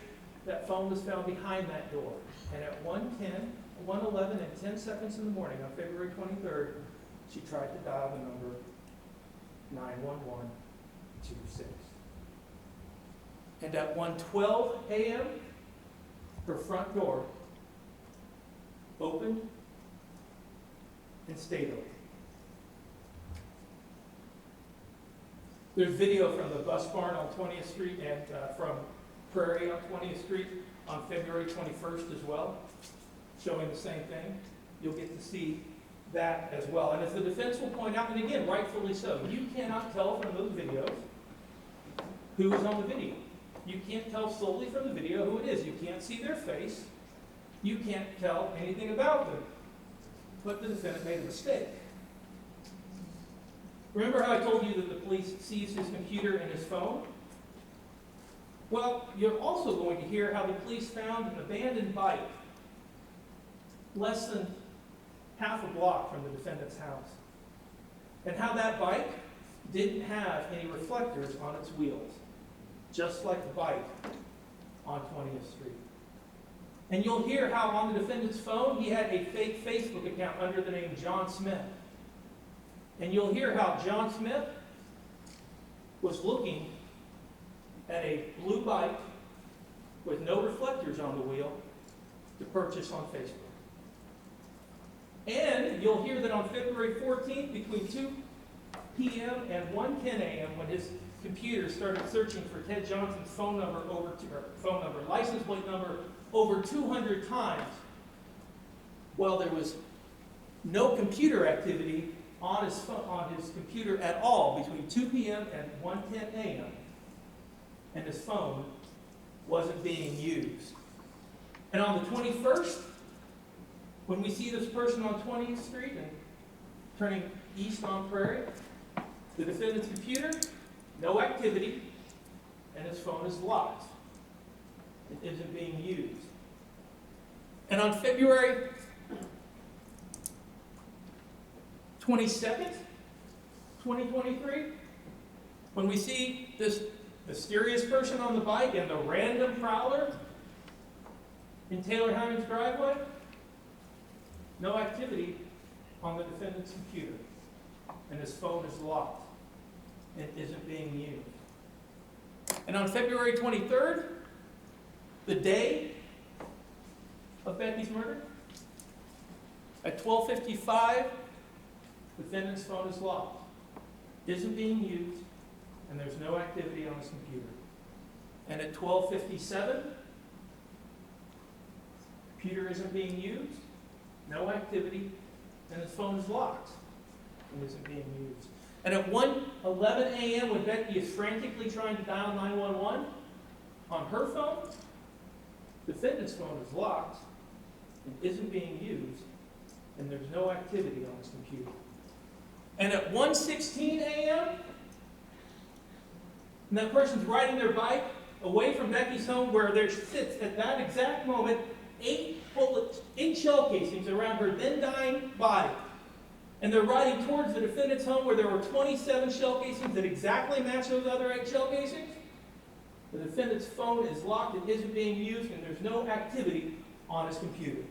that phone was found behind that door. And at 1:11 and 10 seconds in the morning on February 23rd, she tried to dial the number 91126. And at 1:12 a.m., her front door opened and stayed open. There's video from the bus barn on 20th Street and from Prairie on 20th Street on February 21st as well, showing the same thing. You'll get to see that as well. And as the defense will point out, and again, rightfully so, you cannot tell from those videos who is on the video. You can't tell solely from the video who it is. You can't see their face. You can't tell anything about them. But the defendant made a mistake. Remember how I told you that the police seized his computer and his phone? Well, you're also going to hear how the police found an abandoned bike less than half a block from the defendant's house. And how that bike didn't have any reflectors on its wheels, just like the bike on 20th Street. And you'll hear how on the defendant's phone he had a fake Facebook account under the name John Smith. And you'll hear how John Smith was looking at a blue bike with no reflectors on the wheel to purchase on Facebook. And you'll hear that on February 14th, between 2 p.m. and 1:10 a.m., when his computer started searching for Ted Johnson's phone number, license plate number, over 200 times, well, there was no computer activity on his computer at all between 2 p.m. and 1:10 a.m., and his phone wasn't being used. And on the 21st, when we see this person on 20th Street and turning east on Prairie, the defendant's computer, no activity, and his phone is locked. It isn't being used. And on February 22nd, 2023, when we see this mysterious person on the bike and the random prowler in Taylor Hyman's driveway, no activity on the defendant's computer, and his phone is locked. It isn't being used. And on February 23rd, the day of Becky's murder, at 12:55, the defendant's phone is locked, isn't being used, and there's no activity on his computer. And at 12:57, computer isn't being used, no activity, and his phone is locked and isn't being used. And at 1:11 a.m., when Becky is frantically trying to dial 911 on her phone, the defendant's phone is locked and isn't being used, and there's no activity on his computer. And at 1:16 a.m., and that person's riding their bike away from Becky's home, where there sits at that exact moment 8 shell casings around her then dying body. And they're riding towards the defendant's home, where there were 27 shell casings that exactly match those other 8 shell casings. The defendant's phone is locked and isn't being used, and there's no activity on his computer.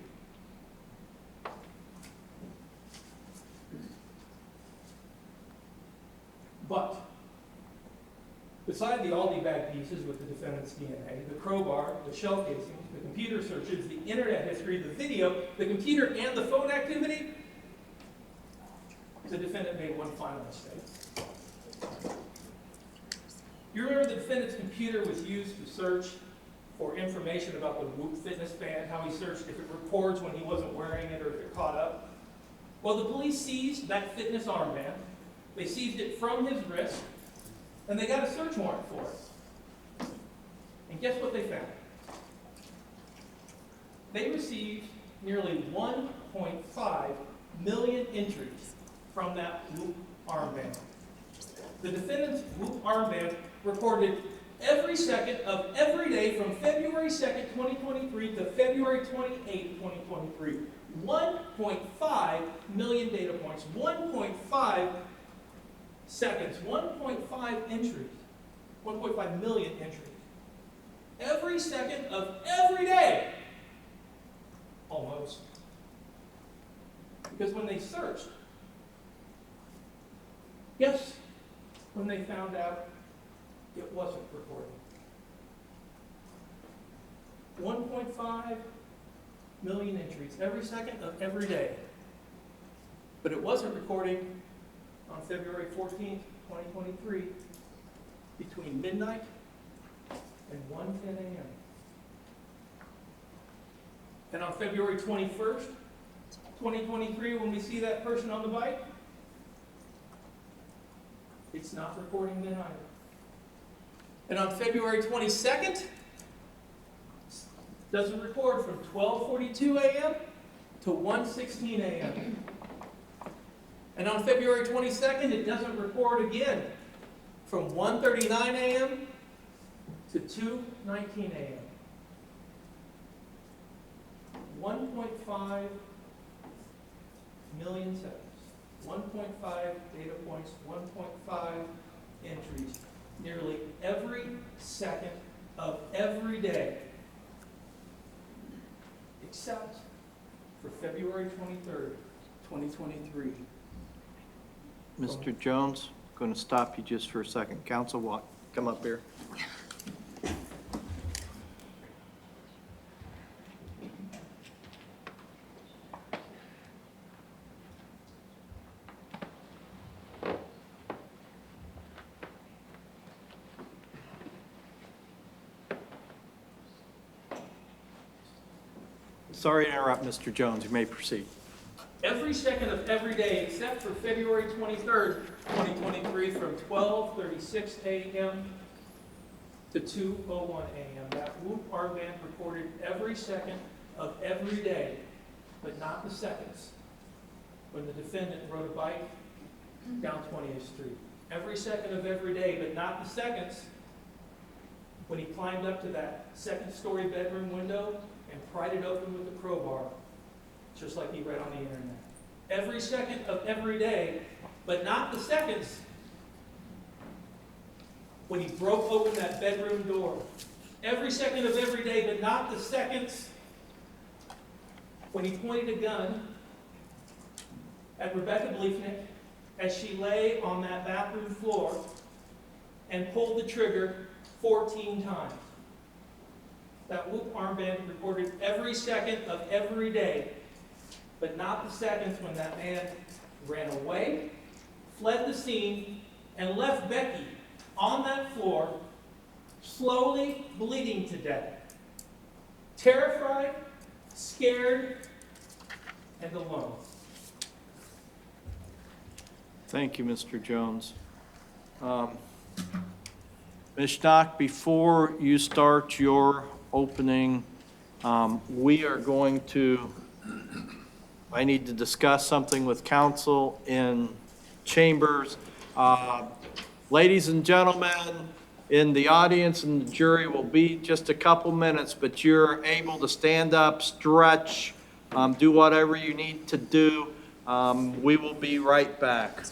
But beside the Aldi bag pieces with the defendant's DNA, the crowbar, the shell casings, the computer searches, the internet history, the video, the computer, and the phone activity, the defendant made one final mistake. You remember the defendant's computer was used to search for information about the Whoop fitness band, how he searched if it records when he wasn't wearing it or if it caught up. Well, the police seized that fitness armband. They seized it from his wrist, and they got a search warrant for it. And guess what they found? They received nearly 1.5 million entries from that Whoop armband. The defendant's Whoop armband recorded every second of every day from February 2nd, 2023 to February 28th, 2023. 1.5 million data points, 1.5 seconds, 1.5 entries, 1.5 million entries. Every second of every day, almost. Because when they searched, guess when they found out it wasn't recording. 1.5 million entries every second of every day. But it wasn't recording on February 14th, 2023, between midnight and 1:10 a.m. And on February 21st, 2023, when we see that person on the bike, it's not recording then either. And on February 22nd, doesn't record from 12:42 a.m. to 1:16 a.m. And on February 22nd, it doesn't record again from 1:39 a.m. to 2:19 a.m. 1.5 million seconds, 1.5 data points, 1.5 entries, nearly every second of every day, except for February 23rd, 2023. Mr. Jones, going to stop you just for a second. Counsel, come up here. Sorry to interrupt, Mr. Jones. You may proceed. Every second of every day, except for February 23rd, 2023, from 12:36 a.m. to 2:01 a.m. That whoop armband recorded every second of every day, but not the seconds, when the defendant rode a bike down 20th Street. Every second of every day, but not the seconds, when he climbed up to that second-story bedroom window and pried it open with a crowbar, just like he read on the internet. Every second of every day, but not the seconds, when he broke open that bedroom door. Every second of every day, but not the seconds, when he pointed a gun at Rebecca Bliefnick as she lay on that bathroom floor and pulled the trigger 14 times. That whoop armband recorded every second of every day, but not the seconds when that man ran away, fled the scene, and left Becky on that floor, slowly bleeding to death. Terrified, scared, and alone. Thank you, Mr. Jones. Ms. Stock, before you start your opening, we are going to, I need to discuss something with counsel in chambers. Ladies and gentlemen, in the audience and the jury will be just a couple minutes, but you're able to stand up, stretch, do whatever you need to do. We will be right back.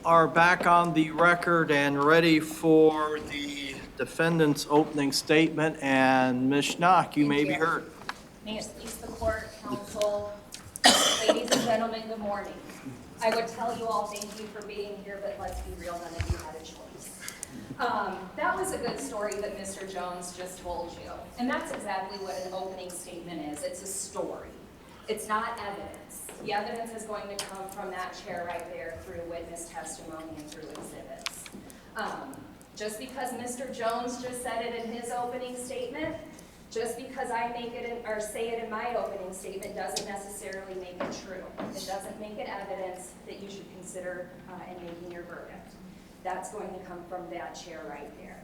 are back on the record and ready for the defendant's opening statement, and Ms. Schnock, you may be heard. May it please the court, counsel, ladies and gentlemen, good morning. I would tell you all thank you for being here, but let's be real, none of you had a choice. That was a good story that Mr. Jones just told you, and that's exactly what an opening statement is. It's a story. It's not evidence. The evidence is going to come from that chair right there through witness testimony and through exhibits. Just because Mr. Jones just said it in his opening statement, just because I make it or say it in my opening statement doesn't necessarily make it true. It doesn't make it evidence that you should consider in making your verdict. That's going to come from that chair right there.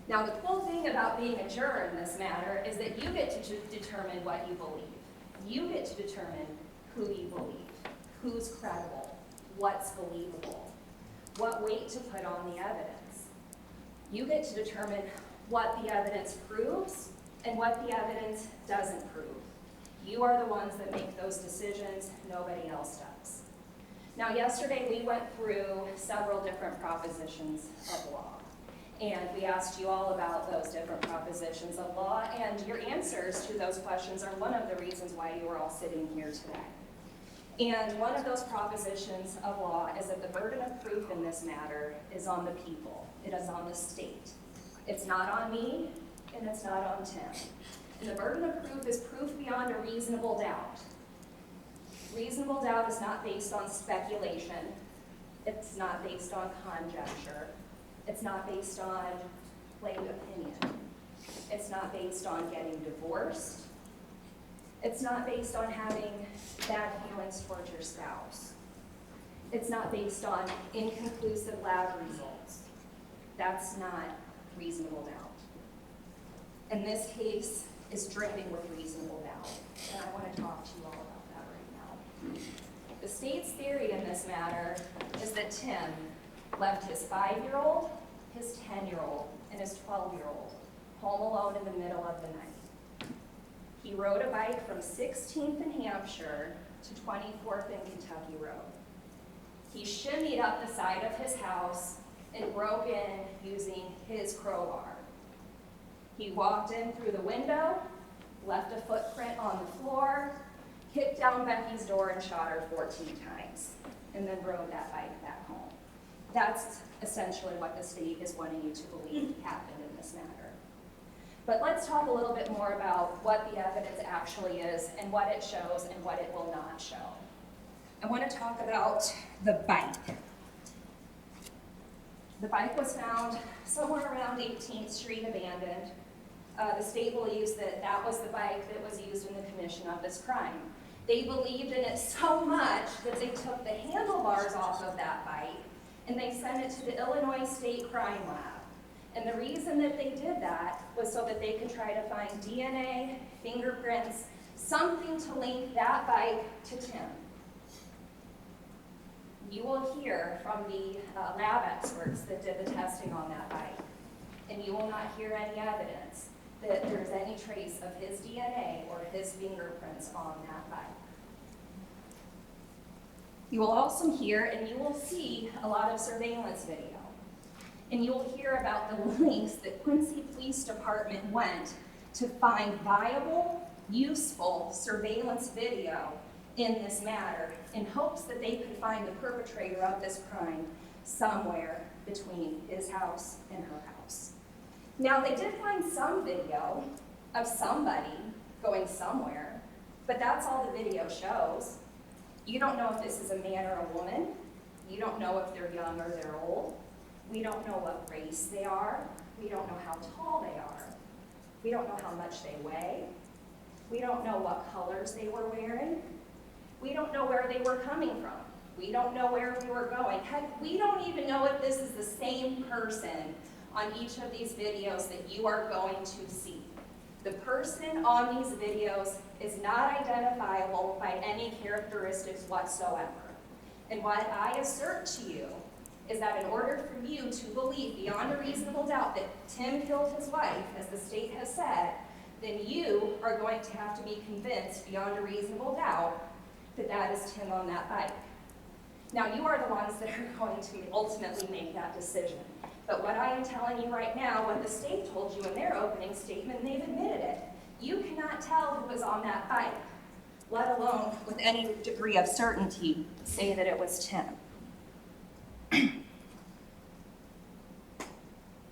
Now, the cool thing about being a juror in this matter is that you get to determine what you believe. You get to determine who you believe, who's credible, what's believable, what weight to put on the evidence. You get to determine what the evidence proves and what the evidence doesn't prove. You are the ones that make those decisions, nobody else does. Now, yesterday we went through several different propositions of law, and we asked you all about those different propositions of law, and your answers to those questions are one of the reasons why you are all sitting here today. And one of those propositions of law is that the burden of proof in this matter is on the people. It is on the state. It's not on me, and it's not on Tim. And the burden of proof is proof beyond a reasonable doubt. Reasonable doubt is not based on speculation. It's not based on conjecture. It's not based on plain opinion. It's not based on getting divorced. It's not based on having bad feelings towards your spouse. It's not based on inconclusive lab results. That's not reasonable doubt. And this case is dripping with reasonable doubt, and I want to talk to you all about that right now. The state's theory in this matter is that Tim left his 5-year-old, his 10-year-old, and his 12-year-old home alone in the middle of the night. He rode a bike from 16th in Hampshire to 24th in Kentucky Road. He shimmied up the side of his house and broke in using his crowbar. He walked in through the window, left a footprint on the floor, kicked down Becky's door and shot her 14 times, and then rode that bike back home. That's essentially what the state is wanting you to believe happened in this matter. But let's talk a little bit more about what the evidence actually is and what it shows and what it will not show. I want to talk about the bike. The bike was found somewhere around 18th Street abandoned. The state believes that that was the bike that was used in the commission of this crime. They believed in it so much that they took the handlebars off of that bike and they sent it to the Illinois State Crime Lab. And the reason that they did that was so that they could try to find DNA, fingerprints, something to link that bike to Tim. You will hear from the lab experts that did the testing on that bike, and you will not hear any evidence that there's any trace of his DNA or his fingerprints on that bike. You will also hear and you will see a lot of surveillance video. And you'll hear about the lengths that Quincy Police Department went to find viable, useful surveillance video in this matter in hopes that they could find the perpetrator of this crime somewhere between his house and her house. Now, they did find some video of somebody going somewhere, but that's all the video shows. You don't know if this is a man or a woman. You don't know if they're young or they're old. We don't know what race they are. We don't know how tall they are. We don't know how much they weigh. We don't know what colors they were wearing. We don't know where they were coming from. We don't know where we were going. Heck, we don't even know if this is the same person on each of these videos that you are going to see. The person on these videos is not identifiable by any characteristics whatsoever. And what I assert to you is that in order for you to believe beyond a reasonable doubt that Tim killed his wife, as the state has said, then you are going to have to be convinced beyond a reasonable doubt that that is Tim on that bike. Now, you are the ones that are going to ultimately make that decision. But what I am telling you right now, what the state told you in their opening statement, and they've admitted it, you cannot tell who was on that bike, let alone with any degree of certainty say that it was Tim.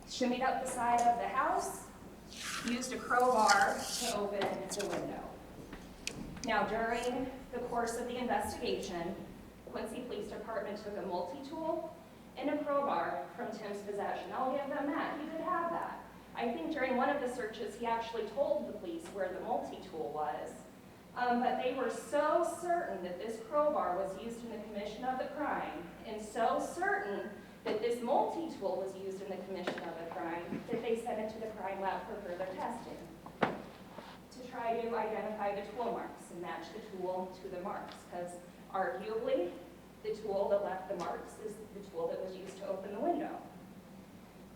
Shimmied up the side of the house, used a crowbar to open the window. Now, during the course of the investigation, Quincy Police Department took a multi-tool and a crowbar from Tim's possession. I'll give them that, he did have that. I think during one of the searches, he actually told the police where the multi-tool was. But they were so certain that this crowbar was used in the commission of the crime, and so certain that this multi-tool was used in the commission of the crime, that they sent it to the crime lab for further testing to try to identify the tool marks and match the tool to the marks, because arguably, the tool that left the marks is the tool that was used to open the window.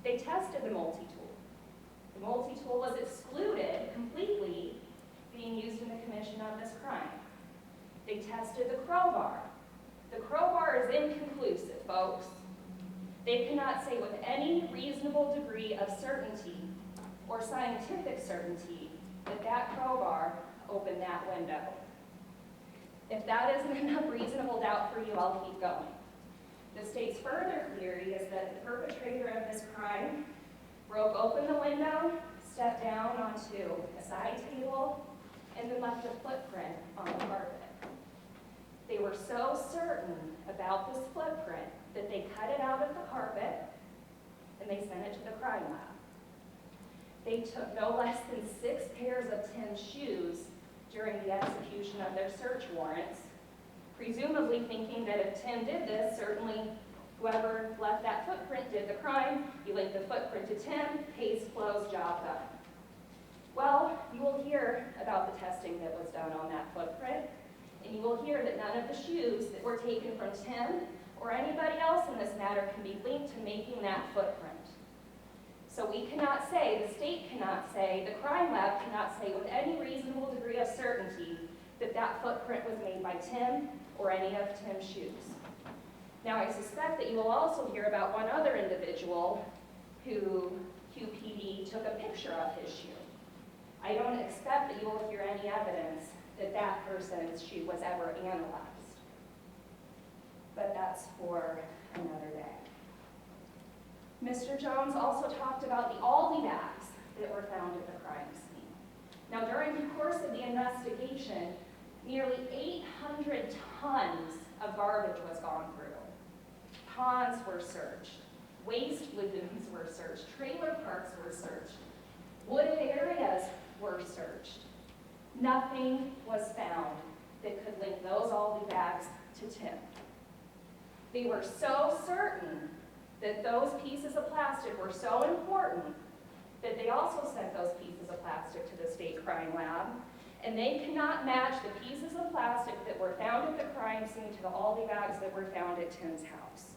They tested the multi-tool. The multi-tool was excluded completely being used in the commission of this crime. They tested the crowbar. The crowbar is inconclusive, folks. They cannot say with any reasonable degree of certainty or scientific certainty that that crowbar opened that window. If that isn't enough reasonable doubt for you, I'll keep going. The state's further theory is that the perpetrator of this crime broke open the window, stepped down onto a side table, and then left a footprint on the carpet. They were so certain about this footprint that they cut it out of the carpet and they sent it to the crime lab. They took no less than 6 pairs of Tim's shoes during the execution of their search warrants, presumably thinking that if Tim did this, certainly whoever left that footprint did the crime. You link the footprint to Tim, case closed, job done. Well, you will hear about the testing that was done on that footprint, and you will hear that none of the shoes that were taken from Tim or anybody else in this matter can be linked to making that footprint. So we cannot say, the state cannot say, the crime lab cannot say with any reasonable degree of certainty that that footprint was made by Tim or any of Tim's shoes. Now, I suspect that you will also hear about one other individual who QPD took a picture of his shoe. I don't expect that you will hear any evidence that that person's shoe was ever analyzed. But that's for another day. Mr. Jones also talked about the Aldi bags that were found at the crime scene. Now, during the course of the investigation, nearly 800 tons of garbage was gone through. Ponds were searched, waste lagoons were searched, trailer parks were searched, wooded areas were searched. Nothing was found that could link those Aldi bags to Tim. They were so certain that those pieces of plastic were so important that they also sent those pieces of plastic to the state crime lab, and they cannot match the pieces of plastic that were found at the crime scene to the Aldi bags that were found at Tim's house.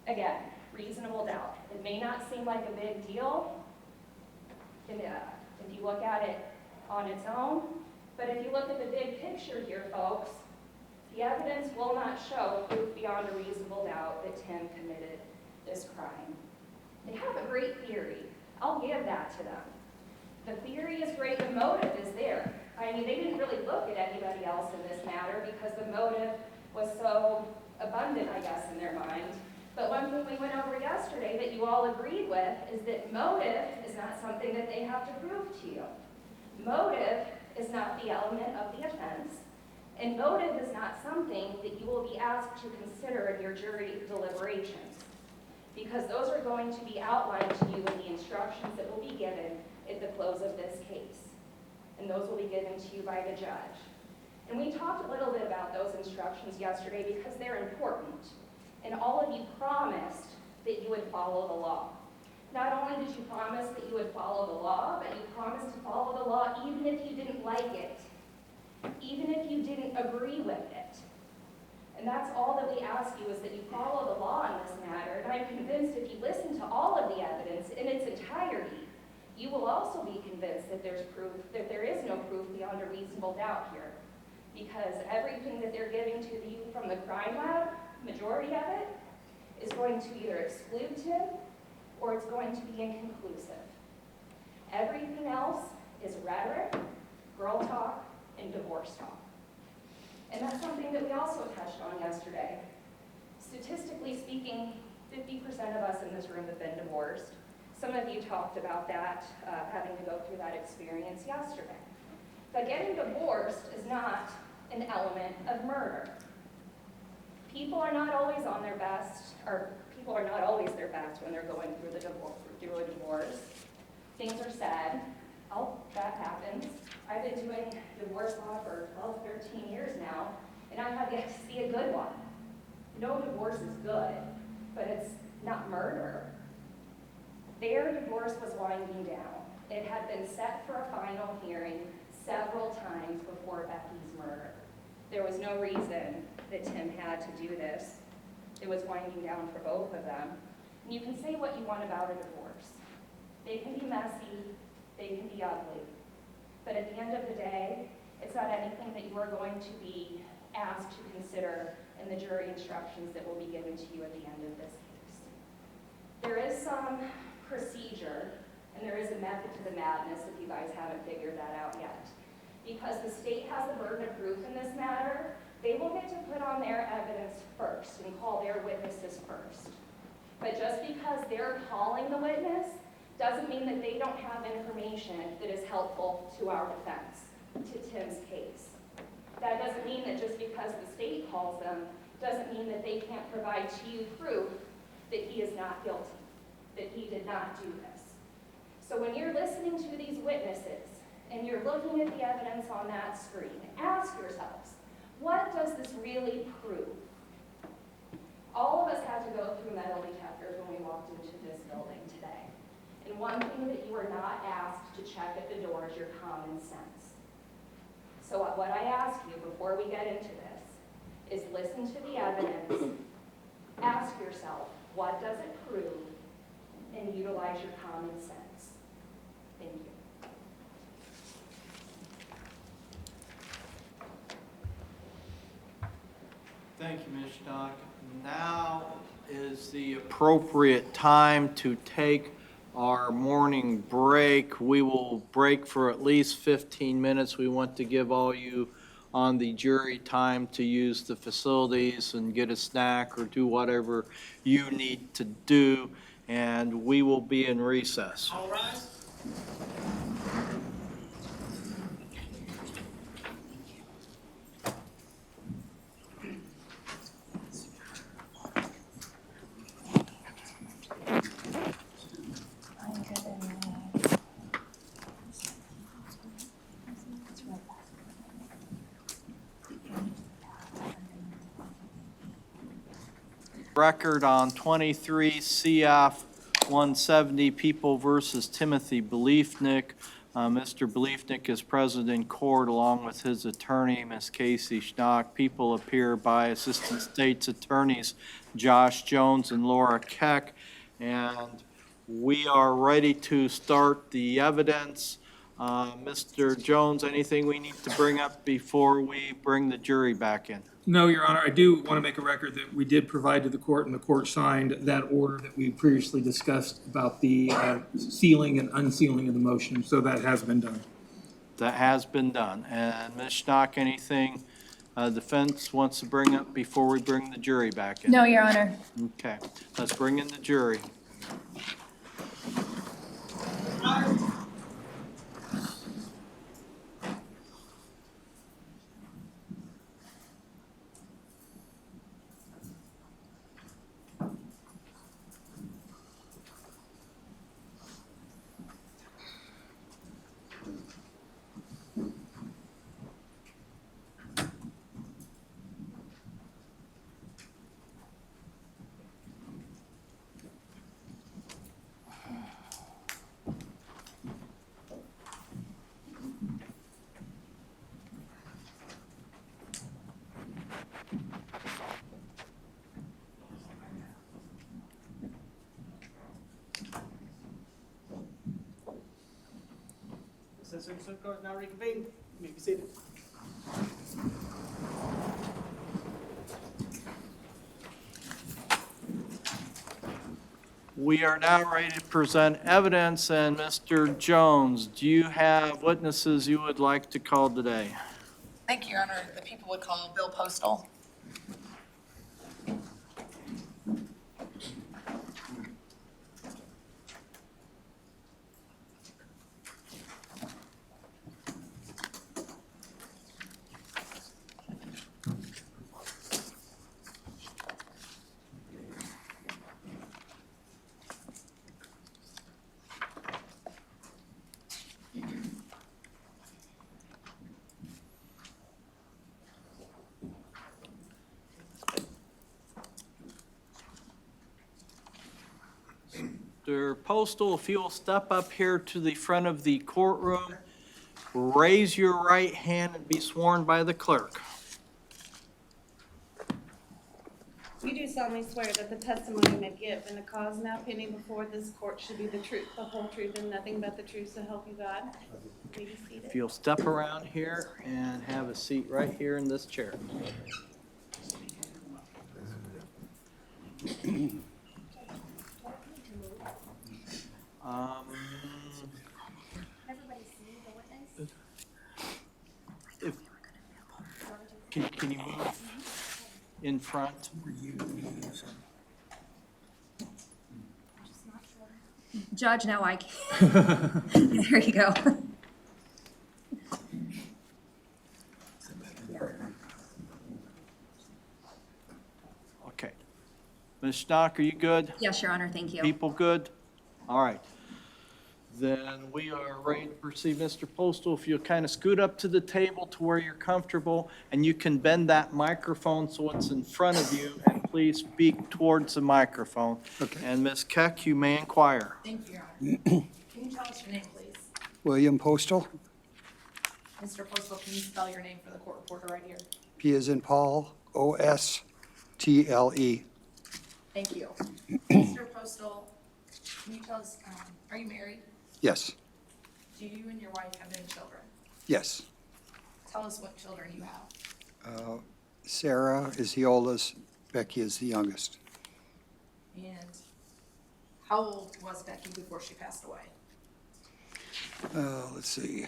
Again, reasonable doubt. It may not seem like a big deal if you look at it on its own, but if you look at the big picture here, folks, the evidence will not show proof beyond a reasonable doubt that Tim committed this crime. They have a great theory. I'll give that to them. The theory is great, the motive is there. I mean, they didn't really look at anybody else in this matter because the motive was so abundant, I guess, in their mind. But one thing we went over yesterday that you all agreed with is that motive is not something that they have to prove to you. Motive is not the element of the offense, and motive is not something that you will be asked to consider in your jury deliberations, because those are going to be outlined to you in the instructions that will be given at the close of this case, and those will be given to you by the judge. And we talked a little bit about those instructions yesterday because they're important. And all of you promised that you would follow the law. Not only did you promise that you would follow the law, but you promised to follow the law even if you didn't like it, even if you didn't agree with it. And that's all that we ask you, is that you follow the law in this matter. And I'm convinced if you listen to all of the evidence in its entirety, you will also be convinced that there's proof, that there is no proof beyond a reasonable doubt here. Because everything that they're giving to you from the crime lab majority of it, is going to either exclude Tim or it's going to be inconclusive. Everything else is rhetoric, girl talk, and divorce talk. And that's something that we also touched on yesterday. Statistically speaking, 50% of us in this room have been divorced. Some of you talked about that, having to go through that experience yesterday. But getting divorced is not an element of murder. People are not always on their best, or people are not always their best when they're going through a divorce. Things are said. Oh, that happens. I've been doing divorce law for 12, 13 years now, and I have yet to see a good one. No divorce is good, but it's not murder. Their divorce was winding down. It had been set for a final hearing several times before Becky's murder. There was no reason that Tim had to do this. It was winding down for both of them. And you can say what you want about a divorce. They can be messy, they can be ugly. But at the end of the day, it's not anything that you are going to be asked to consider in the jury instructions that will be given to you at the end of this case. There is some procedure, and there is a method to the madness if you guys haven't figured that out yet. Because the state has the burden of proof in this matter, they will get to put on their evidence first and call their witnesses first. But just because they're calling the witness doesn't mean that they don't have information that is helpful to our defense, to Tim's case. That doesn't mean that just because the state calls them, doesn't mean that they can't provide to you proof that he is not guilty, that he did not do this. So when you're listening to these witnesses and you're looking at the evidence on that screen, ask yourselves, what does this really prove? All of us had to go through metal detectors when we walked into this building today. And one thing that you are not asked to check at the door is your common sense. So what I ask you before we get into this is listen to the evidence, ask yourself, what does it prove, and utilize your common sense. Thank you. Thank you, Ms. Stock. Now is the appropriate time to take our morning break. We will break for at least 15 minutes. We want to give all you on the jury time to use the facilities and get a snack or do whatever you need to do, and we will be in recess. All rise. Record on 23 CF 170 People versus Timothy Bliefnick. Mr. Bliefnick is present in court along with his attorney, Ms. Casey Schnock. People appear by Assistant State's Attorneys Josh Jones and Laura Keck. And we are ready to start the evidence. Mr. Jones, anything we need to bring up before we bring the jury back in? No, Your Honor, I do want to make a record that we did provide to the court, and the court signed that order that we previously discussed about the sealing and unsealing of the motion, so that has been done. That has been done. And Ms. Schnock, anything defense wants to bring up before we bring the jury back in? No, Your Honor. Okay, let's bring in the jury. Since the court is now reconvened, you may be seated. We are now ready to present evidence, and Mr. Jones, do you have witnesses you would like to call today? Thank you, Your Honor. The people would call Bill Postal. Mr. Postal, if you will step up here to the front of the courtroom, raise your right hand and be sworn by the clerk. You do solemnly swear that the testimony you may give in the cause now pending before this court should be the truth, the whole truth, and nothing but the truth, so help you God? May you be seated. If you'll step around here and have a seat right here in this chair. Everybody see the witness? If- Can you move in front? Judge, now I can. There you go. Okay. Ms. Schnock, are you good? Yes, Your Honor, thank you. People good? All right. Then we are ready to proceed. Mr. Postal, if you'll kind of scoot up to the table to where you're comfortable, and you can bend that microphone so it's in front of you, and please speak towards the microphone. Okay. And Ms. Keck, you may inquire. Thank you, Your Honor. Can you tell us your name, please? William Postal, Mr. Postal, can you spell your name for the court reporter right here? P as in Paul, O-S-T-L-E. Thank you. Mr. Postal, can you tell us, are you married? Yes, Do you and your wife have any children? yes. Tell us what children you have. Sarah is the oldest, Becky is the youngest. And how old was Becky before she passed away? Let's see.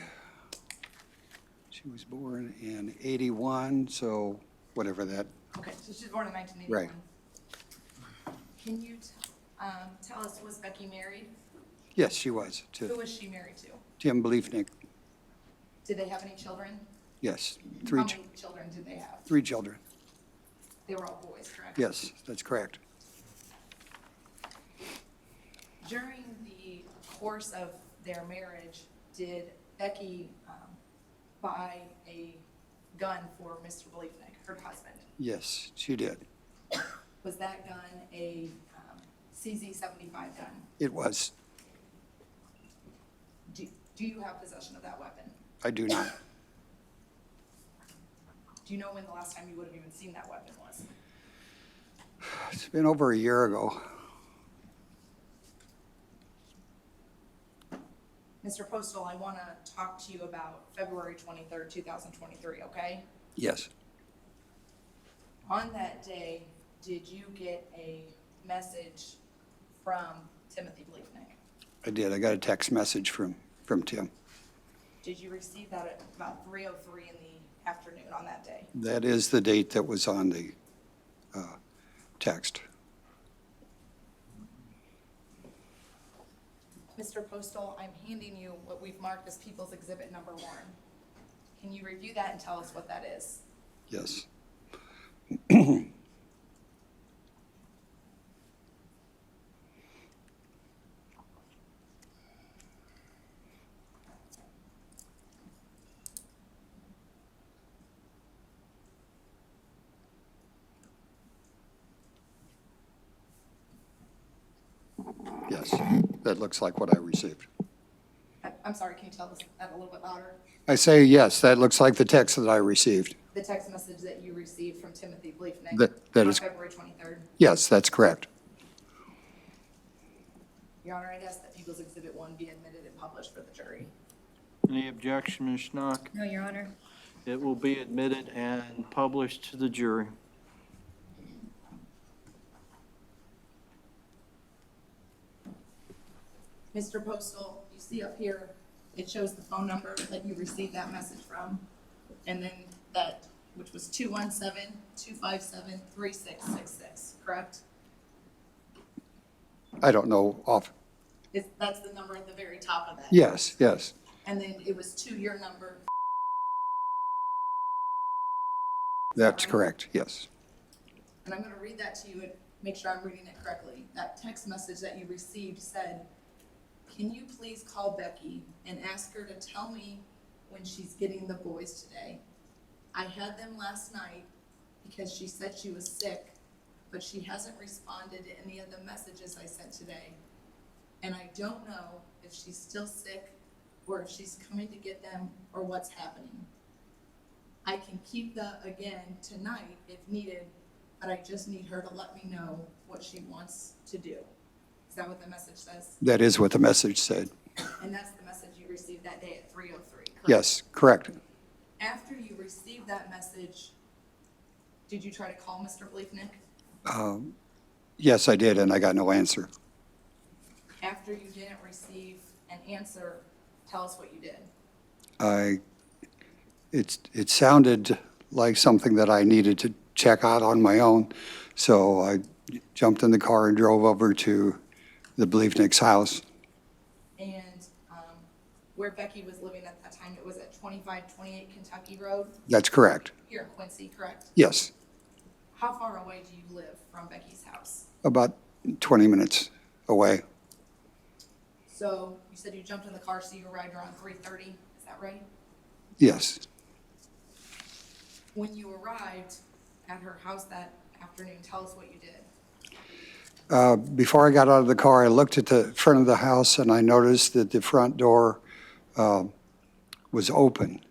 She was born in 81, so whatever that, Okay, so she was born in 1981. Right. Can you tell us, was Becky married? yes, she was, Who to was she married to? Tim Bliefnick. Did they have any children? Yes, How many children did they have? 3 children. They were all boys, correct? Yes, that's correct. During the course of their marriage, did Becky buy a gun for Mr. Bliefnick, her husband? Yes, she did. Was that gun a CZ-75 gun? It was. Do you have possession of that weapon? I do not. Do you know when the last time you would have even seen that weapon was? It's been over a year ago. Mr. Postal, I want to talk to you about February 23rd, 2023, okay? Yes, On that day, did you get a message from Timothy Bliefnick? I did. I got a text message from Tim. Did you receive that at about 3:03 in the afternoon on that day? That is the date that was on the text. Mr. Postal, I'm handing you what we've marked as People's Exhibit Number 1. Can you review that and tell us what that is? Yes. Yes, that looks like what I received. I'm sorry, can you tell us that a little bit louder? I say yes, that looks like the text that I received. The text message that you received from Timothy Bliefnick That on is, February 23rd. yes, that's correct. Your Honor, I'd ask that People's Exhibit 1 be admitted and published for the jury. Any objection, Ms. Schnock? No, Your Honor. It will be admitted and published to the jury. Mr. Postal, you see up here, it shows the phone number that you received that message from, and then that, which was 217-257-3666, correct? I don't know off, That's the number at the very top of that. yes, yes, And then it was to your number. that's correct, yes. And I'm gonna read that to you and make sure I'm reading it correctly. That text message that you received said, "Can you please call Becky and ask her to tell me when she's getting the boys today? I had them last night because she said she was sick, but she hasn't responded to any of the messages I sent today. And I don't know if she's still sick or if she's coming to get them or what's happening. I can keep the again tonight if needed, but I just need her to let me know what she wants to do." Is that what the message says? That is what the message said. And that's the message you received that day at 3:03, correct? Yes, correct. After you received that message, did you try to call Mr. Bliefnick? Yes, I did, and I got no answer. After you didn't receive an answer, tell us what you did. It sounded like something that I needed to check out on my own, so I jumped in the car and drove over to the Bliefnick's house. And where Becky was living at that time, it was at 2528 Kentucky Road That's correct. here in Quincy, correct? Yes, How far away do you live from Becky's house? about 20 minutes away. So you said you jumped in the car, so you arrived around 3:30, is that right? Yes. When you arrived at her house that afternoon, tell us what you did. Before I got out of the car, I looked at the front of the house and I noticed that the front door was open.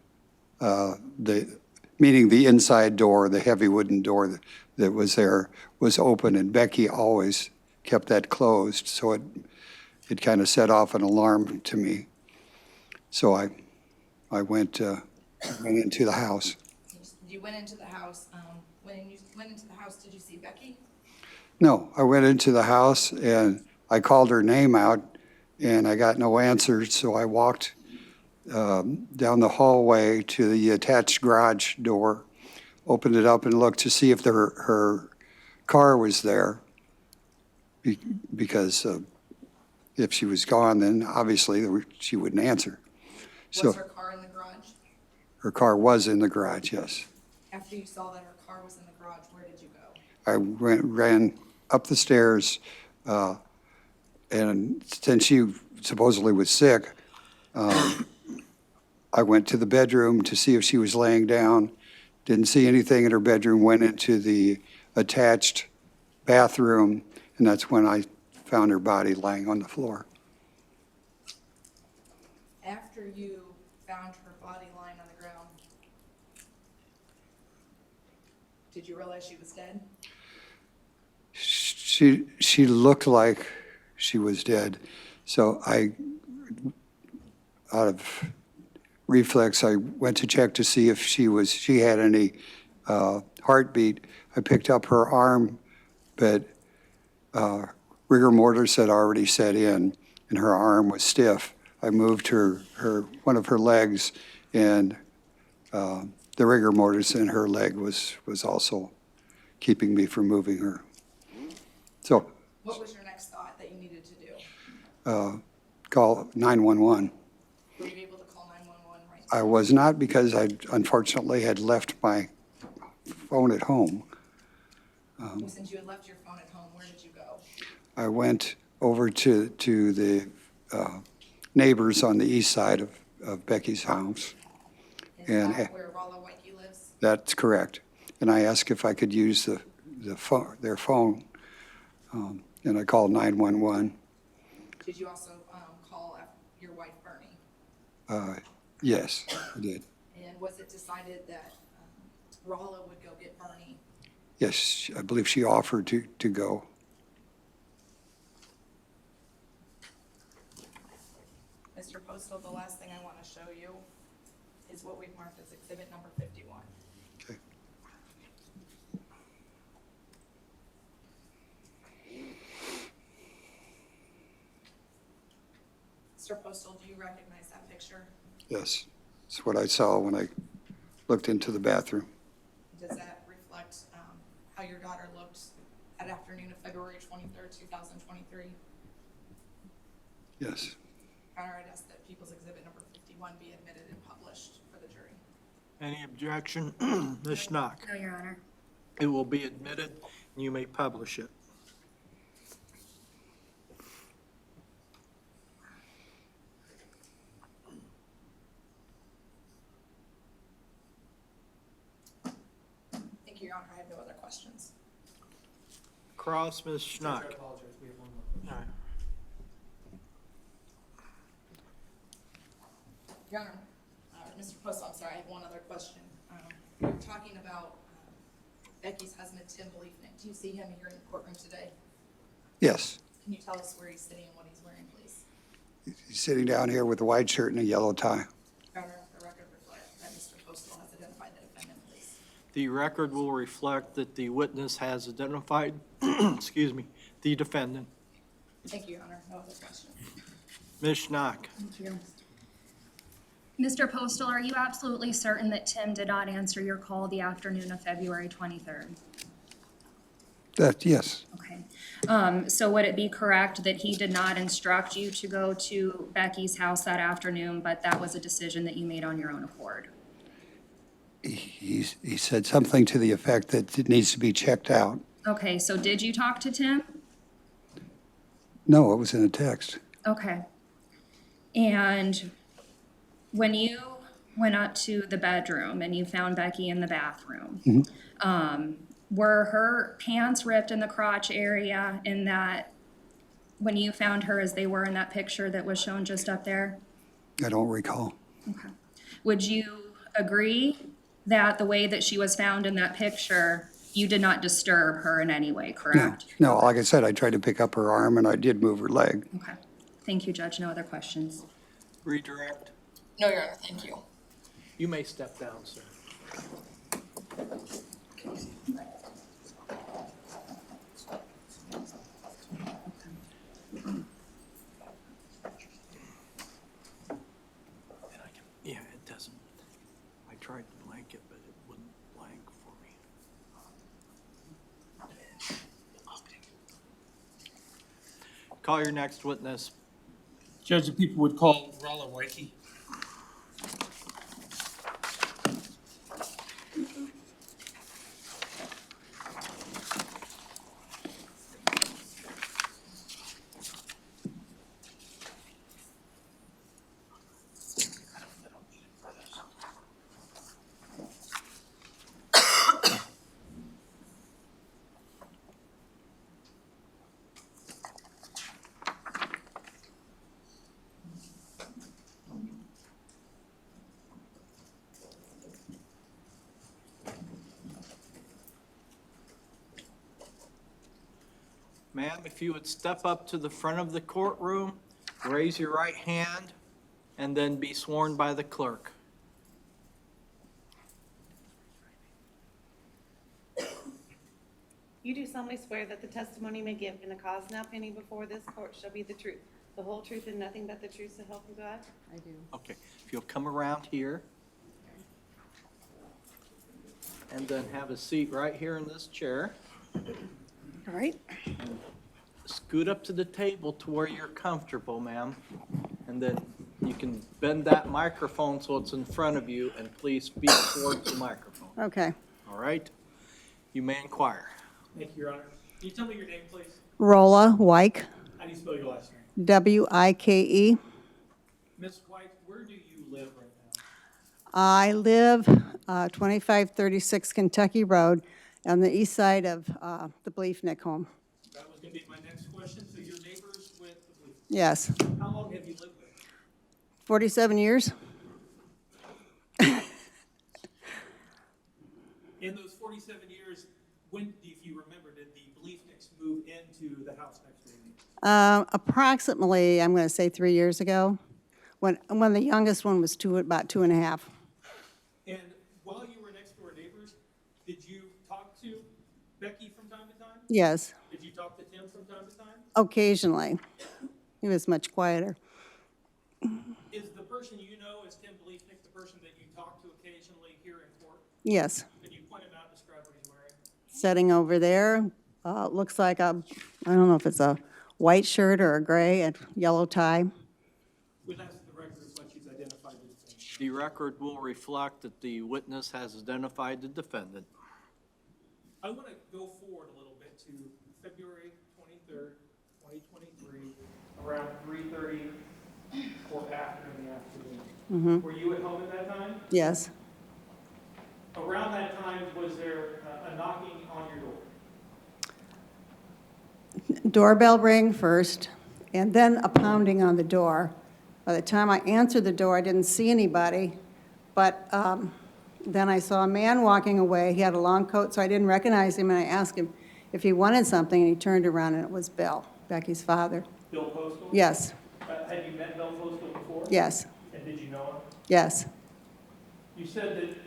Meaning the inside door, the heavy wooden door that was there was open, and Becky always kept that closed, so it kind of set off an alarm to me. So I went into the house. You went into the house. When you went into the house, did you see Becky? No, I went into the house and I called her name out and I got no answer, so I walked down the hallway to the attached garage door, opened it up and looked to see if her car was there, because if she was gone, then obviously she wouldn't answer. So Was her car in the garage? her car was in the garage, yes. After you saw that her car was in the garage, where did you go? I ran up the stairs, and since she supposedly was sick, I went to the bedroom to see if she was laying down. Didn't see anything in her bedroom, went into the attached bathroom, and that's when I found her body lying on the floor. After you found her body lying on the ground, did you realize she was dead? She looked like she was dead, so out of reflex, I went to check to see if she had any heartbeat. I picked up her arm, but rigor mortis had already set in, and her arm was stiff. I moved one of her legs, and the rigor mortis in her leg was also keeping me from moving her. So, What was your next thought that you needed to do? call 911. Were you able to call 911 right I was not, because I unfortunately had left my phone at home. Well, since you had left your phone at home, where did you go? I went over to the neighbors on the east side of Becky's house. Is And that where Rollo Wakey lives? that's correct. And I asked if I could use their phone, and I called 911. Did you also call your wife, Bernie? Yes, I did. And was it decided that Rollo would go get Bernie? Yes, I believe she offered to go. Mr. Postal, the last thing I want to show you is what we've marked as exhibit number 51. Okay. Mr. Postal, do you recognize that picture? Yes, it's what I saw when I looked into the bathroom. Does that reflect how your daughter looked that afternoon of February 23rd, 2023? Yes. Your Honor, I'd ask that People's Exhibit number 51 be admitted and published for the jury. Any objection? Ms. Schnock? No, Your Honor. It will be admitted, and you may publish it. Thank you, Your Honor. I have no other questions. Cross, Ms. Judge, Schnock. I apologize, we have one more question. All right. Your Honor, Mr. Postal, I'm sorry, I have one other question. You're talking about Becky's husband, Tim Bliefnick. Do you see him here in the courtroom today? Yes. Can you tell us where he's sitting and what he's wearing, please? He's sitting down here with a white shirt and a yellow tie. Your Honor, the record reflects that Mr. Postal has identified the defendant, please. The record will reflect that the witness has identified, excuse me, the defendant. Thank you, Your Honor. No other questions. Ms. Schnock? Thank you. Mr. Postal, are you absolutely certain that Tim did not answer your call the afternoon of February 23rd? Yes. Okay. So would it be correct that he did not instruct you to go to Becky's house that afternoon, but that was a decision that you made on your own accord? He said something to the effect that it needs to be checked out. Okay, so did you talk to Tim? No, it was in a text. Okay. And when you went up to the bedroom and you found Becky in the bathroom, were her pants ripped in the crotch area in that, when you found her as they were in that picture that was shown just up there? I don't recall. Okay. Would you agree that the way that she was found in that picture, you did not disturb her in any way, No, correct? no, like I said, I tried to pick up her arm and I did move her leg. Okay. Thank you, Judge. No other questions. Redirect. No, Your Honor. Thank you. You may step down, sir. Yeah, it doesn't. I tried to blank it, but it wouldn't blank for me. Call your next witness. Judge, if people would call Rolla Wakey. Ma'am, if you would step up to the front of the courtroom, raise your right hand, and then be sworn by the clerk. You do solemnly swear that the testimony you may give in the cause now pending before this court shall be the truth, the whole truth, and nothing but the truth, so help you God? I do. Okay, if you'll come around here. And then have a seat right here in this chair. All right. Scoot up to the table to where you're comfortable, ma'am. And then you can bend that microphone so it's in front of you, and please speak towards the microphone. Okay. All right? You may inquire. Thank you, Your Honor. Can you tell me your name, please? Rolla Wyke, How do you spell your last name? W-I-K-E. Ms. White, where do you live right now? I live 2536 Kentucky Road on the east side of the Bliefnick home. That was going to be my next question. So your neighbors with the police, Yes, how long have you lived there? 47 years. In those 47 years, when, if you remember, did the Bliefnicks move into the house next to you? Approximately, I'm going to say 3 years ago, when the youngest one was about 2.5. And while you were next door neighbors, did you talk to Becky from time to time? Yes, Did you talk to Tim from time to time? occasionally. He was much quieter. Is the person you know, is Tim Bliefnick, the person that you talk to occasionally here in court? Yes. Could you point him out and describe what he's wearing? Sitting over there, looks like I don't know if it's a white shirt or a gray and yellow tie. We'll ask the record reflect he's identified the defendant. The record will reflect that the witness has identified the defendant. I want to go forward a little bit to February 23rd, 2023, around 3:30 or after in the afternoon. Were you at home at that time? Yes. Around that time, was there a knocking on your door? Doorbell rang first, and then a pounding on the door. By the time I answered the door, I didn't see anybody, but then I saw a man walking away. He had a long coat, so I didn't recognize him, and I asked him if he wanted something, and he turned around, and it was Bill, Becky's father. Bill Postal? Yes, Had you met Bill Postal before? yes, And did you know him? yes, You said that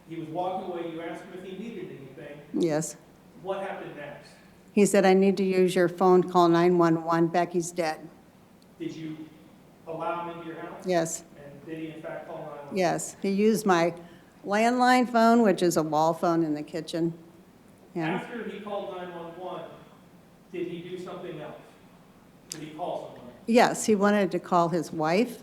he was walking away, you asked him if he needed anything. yes. What happened next? He said, I need to use your phone, call 911, Becky's dead. Did you allow him into your house? Yes, And did he in fact call 911? yes. He used my landline phone, which is a wall phone in the kitchen. And After he called 911, did he do something else? Did he call someone? yes, he wanted to call his wife,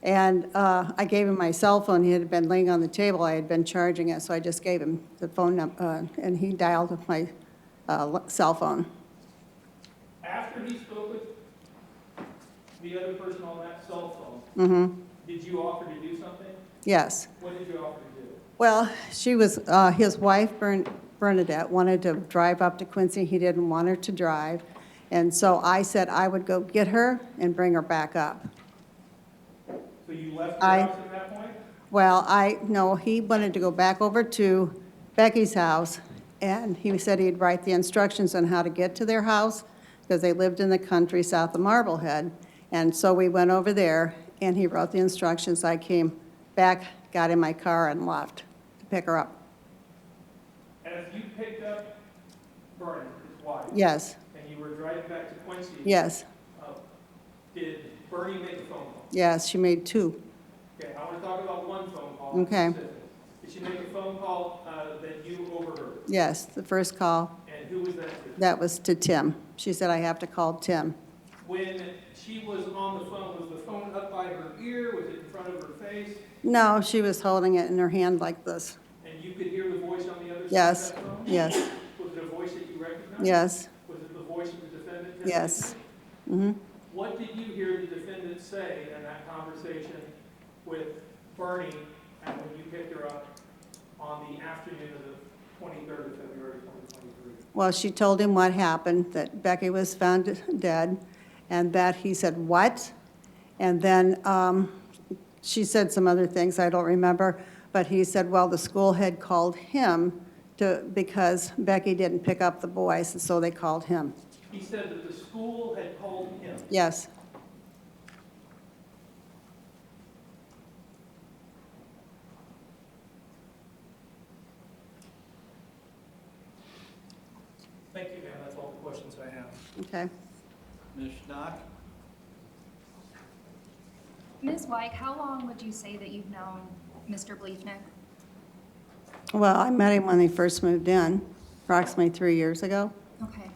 and I gave him my cell phone. He had been laying on the table. I had been charging it, so I just gave him the phone number, and he dialed my cell phone. After he spoke with the other person on that cell phone, did you offer to do something? Yes. What did you offer to do? Well, she was, his wife, Bernadette, wanted to drive up to Quincy. He didn't want her to drive. And so I said I would go get her and bring her back up. So you left your house at that point? Well, no, he wanted to go back over to Becky's house, and he said he'd write the instructions on how to get to their house, because they lived in the country south of Marblehead. And so we went over there, and he wrote the instructions. I came back, got in my car, and left to pick her up. As you picked up Bernie, his wife, Yes, and you were driving back to Quincy, yes, did Bernie make a phone call? yes, she made 2. Okay, I want to talk about one phone call. Okay. specific. Did she make a phone call that you overheard? Yes, the first call, And who was that to? that was to Tim. She said, I have to call Tim. When she was on the phone, was the phone up by her ear? Was it in front of her face? No, she was holding it in her hand like this. And you could hear the voice on the other Yes, side of that phone? yes, Was it a voice that you recognized? yes, Was it the voice of the defendant? yes. What did you hear the defendant say in that conversation with Bernie and when you picked her up on the afternoon of the 23rd of February 2023? Well, she told him what happened, that Becky was found dead, and that he said, what? And then she said some other things I don't remember, but he said, well, the school had called him because Becky didn't pick up the boys, and so they called him. He said that the school had called him. Yes. Thank you, ma'am. That's all the questions I have. Okay. Ms. Schnock? Ms. White, how long would you say that you've known Mr. Bliefnick? Well, I met him when he first moved in, approximately 3 years ago. Okay.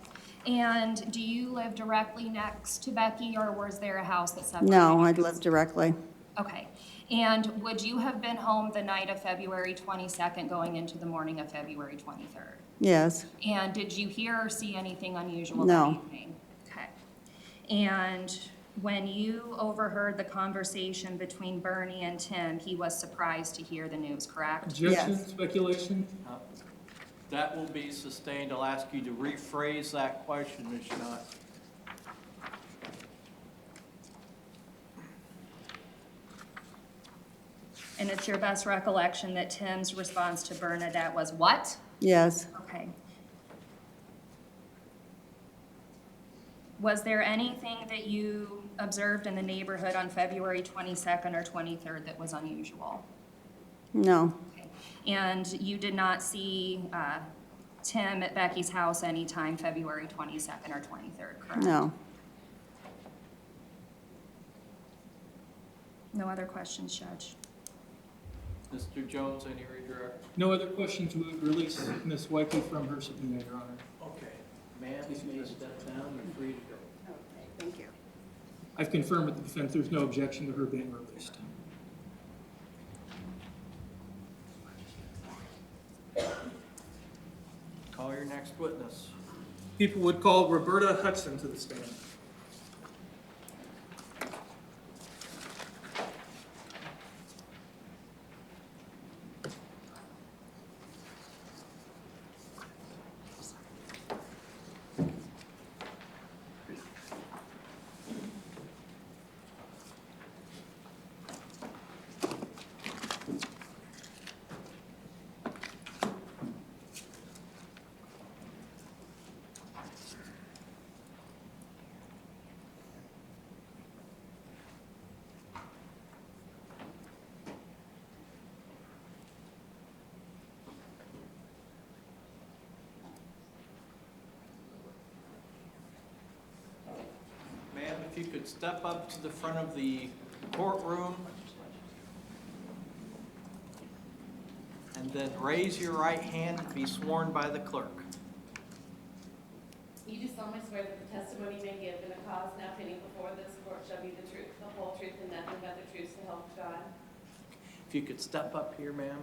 And do you live directly next to Becky, or was there a house that separated? No, you? I'd lived directly. Okay. And would you have been home the night of February 22nd going into the morning of February 23rd? Yes. And did you hear or see anything unusual No. that evening? Okay. And when you overheard the conversation between Bernie and Tim, he was surprised to hear the news, correct? Objection, Yes. speculation? That will be sustained. I'll ask you to rephrase that question, Ms. Schnock. And it's your best recollection that Tim's response to Bernadette was what? Yes. Okay. Was there anything that you observed in the neighborhood on February 22nd or 23rd that was unusual? No. Okay. And you did not see Tim at Becky's house anytime February 22nd or 23rd, correct? No. No other questions, Judge. Mr. Jones, any redirect? No other questions, we would release Ms. Wyke from her subpoena, Your Honor. Okay. Ma'am, you may step down, you're free to go. Okay, thank you. I've confirmed with the defense there's no objection to her being released. Call your next witness. People would call Roberta Hudson to the stand. Ma'am, if you could step up to the front of the courtroom and then raise your right hand and be sworn by the clerk. You do solemnly swear that the testimony you may give in a cause now pending before this court shall be the truth, the whole truth, and nothing but the truth, so help God. If you could step up here, ma'am,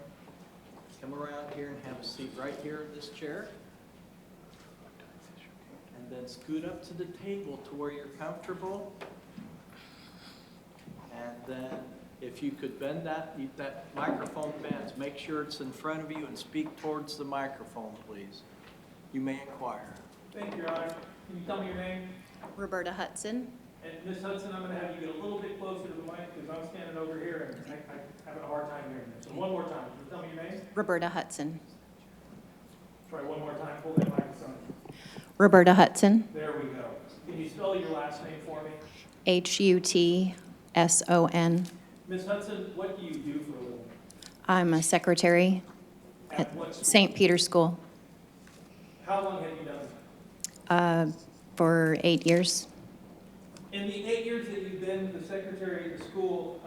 come around here and have a seat right here in this chair. And then scoot up to the table to where you're comfortable. And then if you could bend that microphone bends, make sure it's in front of you and speak towards the microphone, please. You may inquire. Thank you, Your Honor. Can you tell me your name? Roberta Hudson. And Ms. Hudson, I'm gonna have you get a little bit closer to the mic because I'm standing over here and I'm having a hard time hearing you. So one more time, can you tell me your name? Roberta Hudson. Try one more time, pull that microphone. Roberta Hudson. There we go. Can you spell your last name for me? Hutson. Ms. Hudson, what do you do for a living? I'm a secretary At at what school? St. Peter's School How long have you done it? for 8 years. In the 8 years that you've been the secretary of the school,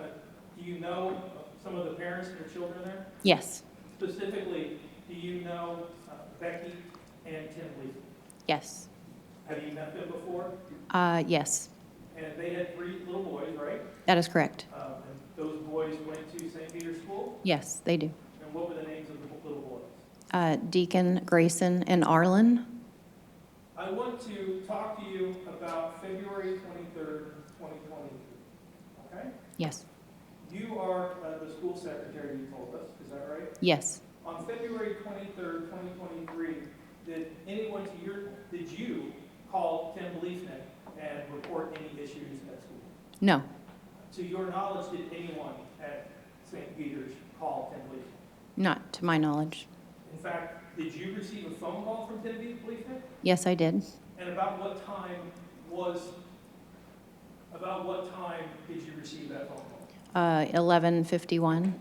do you know some of the parents and the children there? Yes, Specifically, do you know Becky and Tim Lee? yes, Have you met them before? yes, And they had 3 little boys, right? that is correct. And those boys went to St. Peter's School? Yes, they do. And what were the names of the little boys? Deacon, Grayson, and Arlen. I want to talk to you about February 23rd, 2023, okay? Yes, You are the school secretary, you told us, is that right? yes, On February 23rd, 2023, did you call Tim Bliefnick and report any issues at school? no, To your knowledge, did anyone at St. Peter's call Tim Bliefnick? not to my knowledge. In fact, did you receive a phone call from Tim Bliefnick? Yes, I did. And about what time did you receive that phone call? 11:51.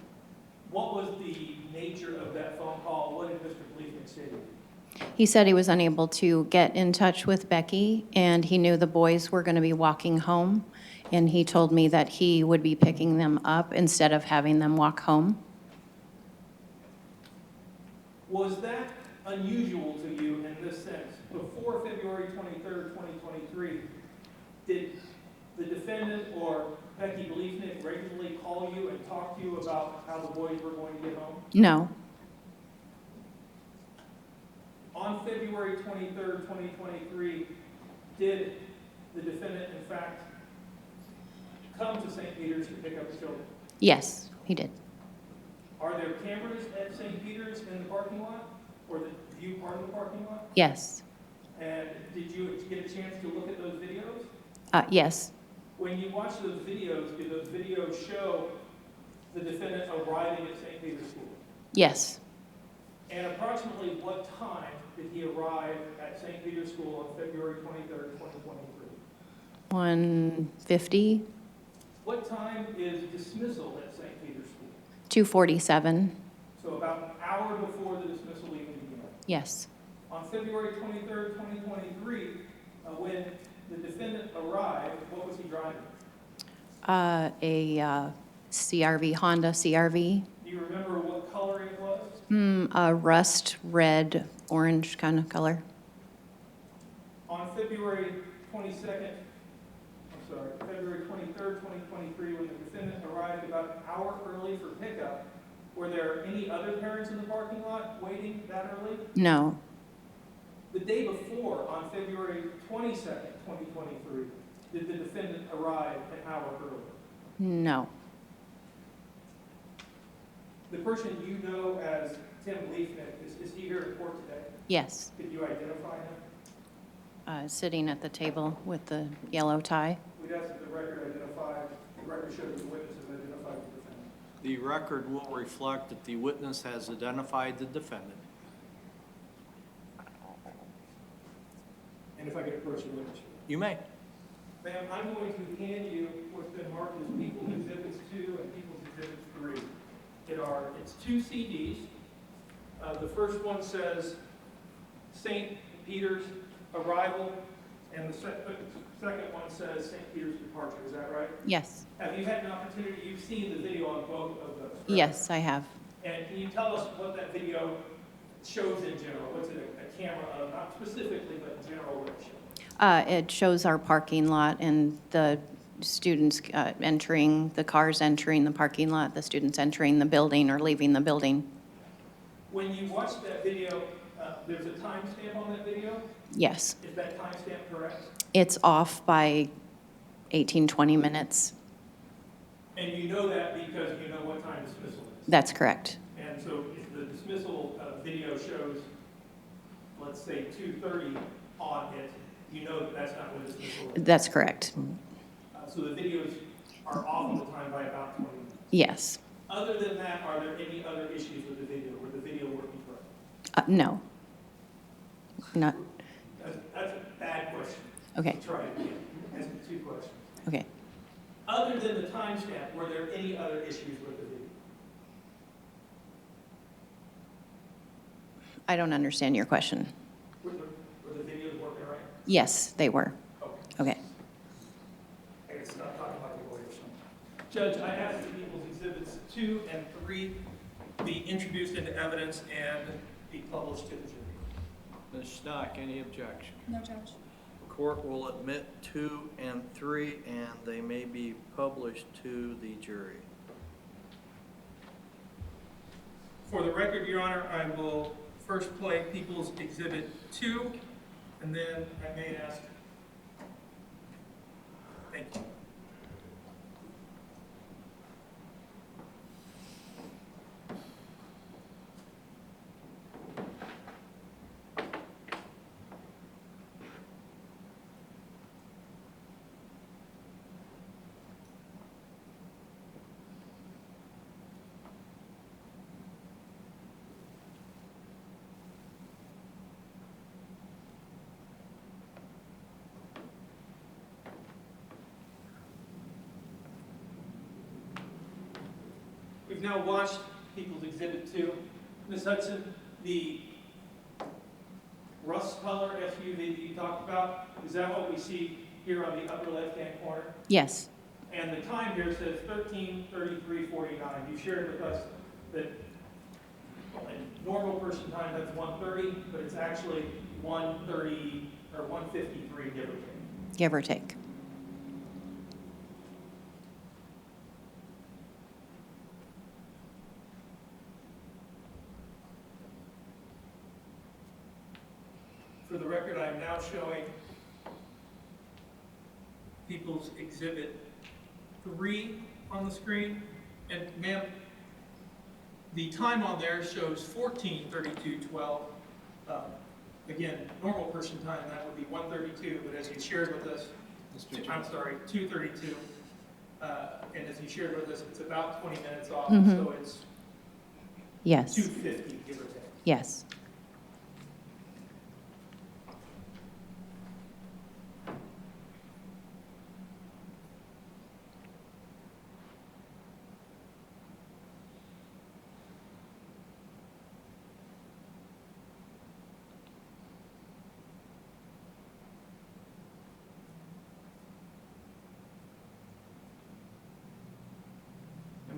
What was the nature of that phone call? What did Mr. Bliefnick say to you? He said he was unable to get in touch with Becky, and he knew the boys were going to be walking home, and he told me that he would be picking them up instead of having them walk home. Was that unusual to you in this sense? Before February 23rd, 2023, did the defendant or Becky Bliefnick regularly call you and talk to you about how the boys were going to get home? No, On February 23rd, 2023, did the defendant in fact come to St. Peter's to pick up the children? yes, he did. Are there cameras at St. Peter's in the parking lot or the view part of the parking lot? Yes, And did you get a chance to look at those videos? yes, When you watch those videos, do those videos show the defendant arriving at St. Peter's School? yes. And approximately what time did he arrive at St. Peter's School on February 23rd, 2023? 1:50, What time is dismissal at St. Peter's School? 2:47, So about an hour before the dismissal even began. yes. On February 23rd, 2023, when the defendant arrived, what was he driving? A CRV, Honda CRV, Do you remember what color it was? a rust red, orange kind of color. On February 22nd, February 23rd, 2023, when the defendant arrived about an hour early for pickup, were there any other parents in the parking lot waiting that early? No, The day before, on February 22nd, 2023, did the defendant arrive an hour early? no, The person you know as Tim Bliefnick, is he here in court today? yes. Could you identify him? Sitting at the table with the yellow tie. We'd ask that the record show that the witness has identified the defendant. The record will reflect that the witness has identified the defendant. And if I could approach the witness. You may. Ma'am, I'm going to hand you what's been marked as People's Exhibits 2 and People's Exhibits 3. It's 2 CDs. The first one says St. Peter's Arrival, and the second one says St. Peter's Departure. Is that right? Yes, Have you had an opportunity, you've seen the video on both of those, correct? yes, I have. And can you tell us what that video shows in general? What's it a camera of, not specifically, but in general, what it shows? It shows our parking lot and the students entering, the cars entering the parking lot, the students entering the building or leaving the building. When you watch that video, there's a timestamp on that video. Yes, Is that timestamp correct? it's off by 18, 20 minutes. And you know that because you know what time dismissal is. That's correct. And so if the dismissal video shows, let's say 2:30 on it, you know that that's not what dismissal is. That's correct. So the videos are off on the time by about 20 minutes. Yes. Other than that, are there any other issues with the video? Were the video working correctly? No. Not, That's a bad question. okay, Let's try it again. Ask me 2 questions. okay. Other than the timestamp, were there any other issues with the video? I don't understand your question. Were the videos working right? Yes, they were. Okay. Okay. I gotta stop talking like a lawyer or something. Judge, I ask that People's Exhibits 2 and 3 be introduced into evidence and be published to the jury. Ms. Stock, any objection? No, Judge. The court will admit 2 and 3, and they may be published to the jury. For the record, Your Honor, I will first play People's Exhibit 2, and then I may ask. Thank you. We've now watched People's Exhibit 2. Ms. Hudson, the rust color SUV that you talked about, is that what we see here on the upper left-hand corner? Yes, And the time here says 13:33:49. You shared with us that well, in normal person time, that's 1:30, but it's actually 1:30 or 1:53, give or take. give or take. For the record, I am now showing People's Exhibit 3 on the screen. And ma'am, the time on there shows 14:32:12. Again, normal person time, that would be 1:32, but as you shared with us, I'm sorry, 2:32. And as you shared with us, it's about 20 minutes off, so it's Yes, 2:50, give or take. yes.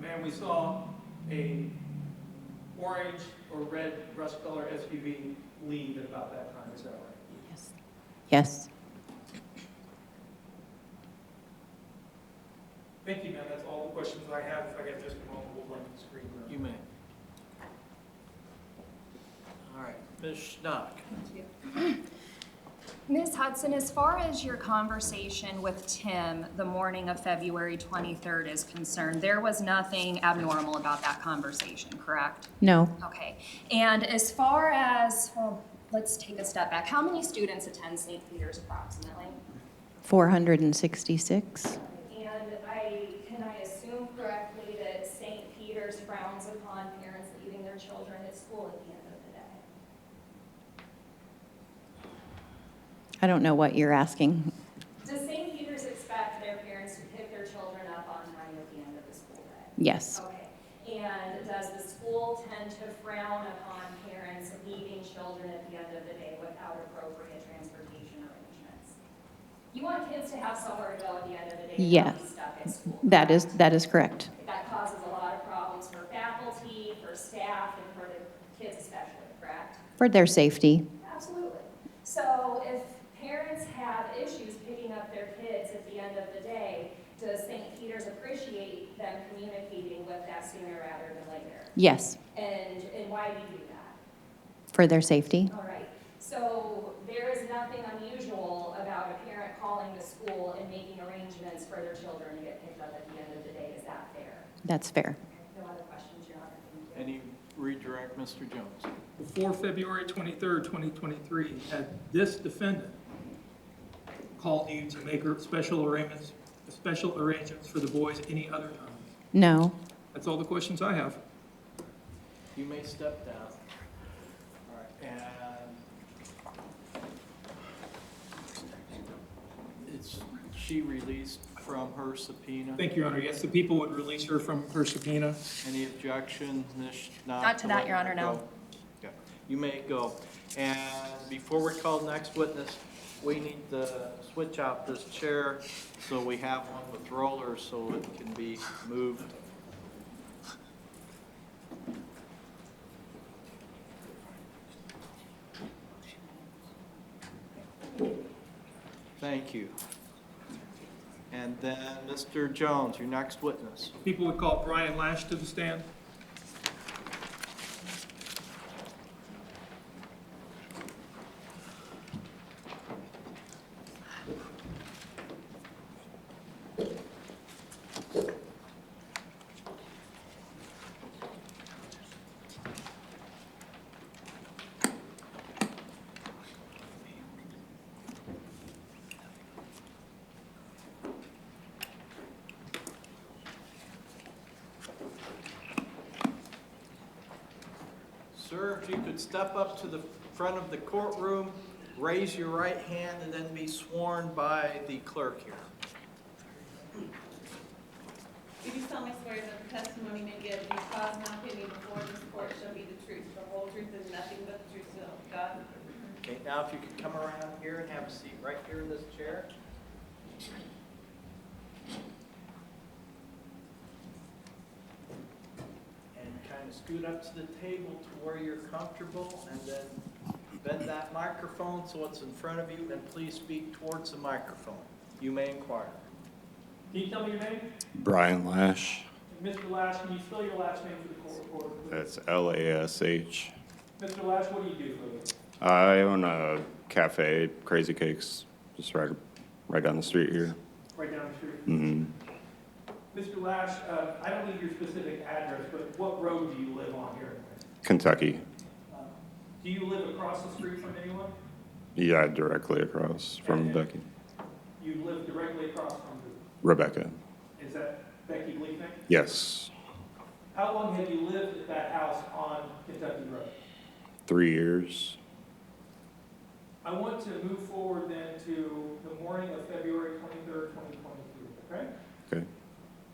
And we saw a orange or red rust color SUV leave at about that time, is that right? Yes. Yes. Thank you, ma'am. That's all the questions I have. If I get just a moment, we'll blank the screen. You may. All right, Ms. Schnock. Ms. Hudson, as far as your conversation with Tim the morning of February 23rd is concerned, there was nothing abnormal about that conversation, correct? No. Okay. And as far as, well, let's take a step back. How many students attend St. Peter's approximately? 466. And can I assume correctly that St. Peter's frowns upon parents leaving their children at school at the end of the day? I don't know what you're asking. Does St. Peter's expect their parents to pick their children up on time at the end of the school day? Yes. Okay. And does the school tend to frown upon parents leaving children at the end of the day without appropriate transportation arrangements? You want kids to have somewhere to go at the end of the day, Yes. not be stuck at school. That is correct. That causes a lot of problems for faculty, for staff, and for the kids especially, correct? For their safety. Absolutely. So if parents have issues picking up their kids at the end of the day, does St. Peter's appreciate them communicating with that sooner rather than later? Yes. And why do you do that? For their safety. All right. So there is nothing unusual about a parent calling the school and making arrangements for their children to get picked up at the end of the day. Is that fair? That's fair. No other questions, Your Honor? Thank you. Any redirect, Mr. Jones? Before February 23rd, 2023, had this defendant called you to make special arrangements for the boys any other time? No. That's all the questions I have. You may step down. All right, and is she released from her subpoena? Thank you, Your Honor. Yes, the people would release her from her subpoena. Any objection, Ms. Schnock? Not to that, Your Honor, let her no. go? Okay, you may go. And before we call the next witness, we need to switch out this chair so we have one with rollers so it can be moved. Thank you. And then Mr. Jones, your next witness. People would call Brian Lash to the stand. Sir, if you could step up to the front of the courtroom, raise your right hand, and then be sworn by the clerk here. Do you solemnly swear that the testimony you may give, you cause now pending before this court shall be the truth, the whole truth, and nothing but the truth, so help God? Okay, now if you could come around here and have a seat right here in this chair. And kind of scoot up to the table to where you're comfortable, and then bend that microphone so it's in front of you, and please speak towards the microphone. You may inquire. Can you tell me your name? Brian Lash. Mr. Lash, can you spell your last name for the court reporter, please? That's Lash. Mr. Lash, what do you do for a living? I own a cafe, Crazy Cakes, just right down the street here. Right down the street. hmm Mr. Lash, I don't need your specific address, but what road do you live on here? Kentucky. Do you live across the street from anyone? Yeah, directly across from Okay. Becky. You live directly across from who? Rebecca. Is that Becky Bliefnick? Yes. How long have you lived at that house on Kentucky Road? 3 years. I want to move forward then to the morning of February 23rd, 2023, okay? Okay.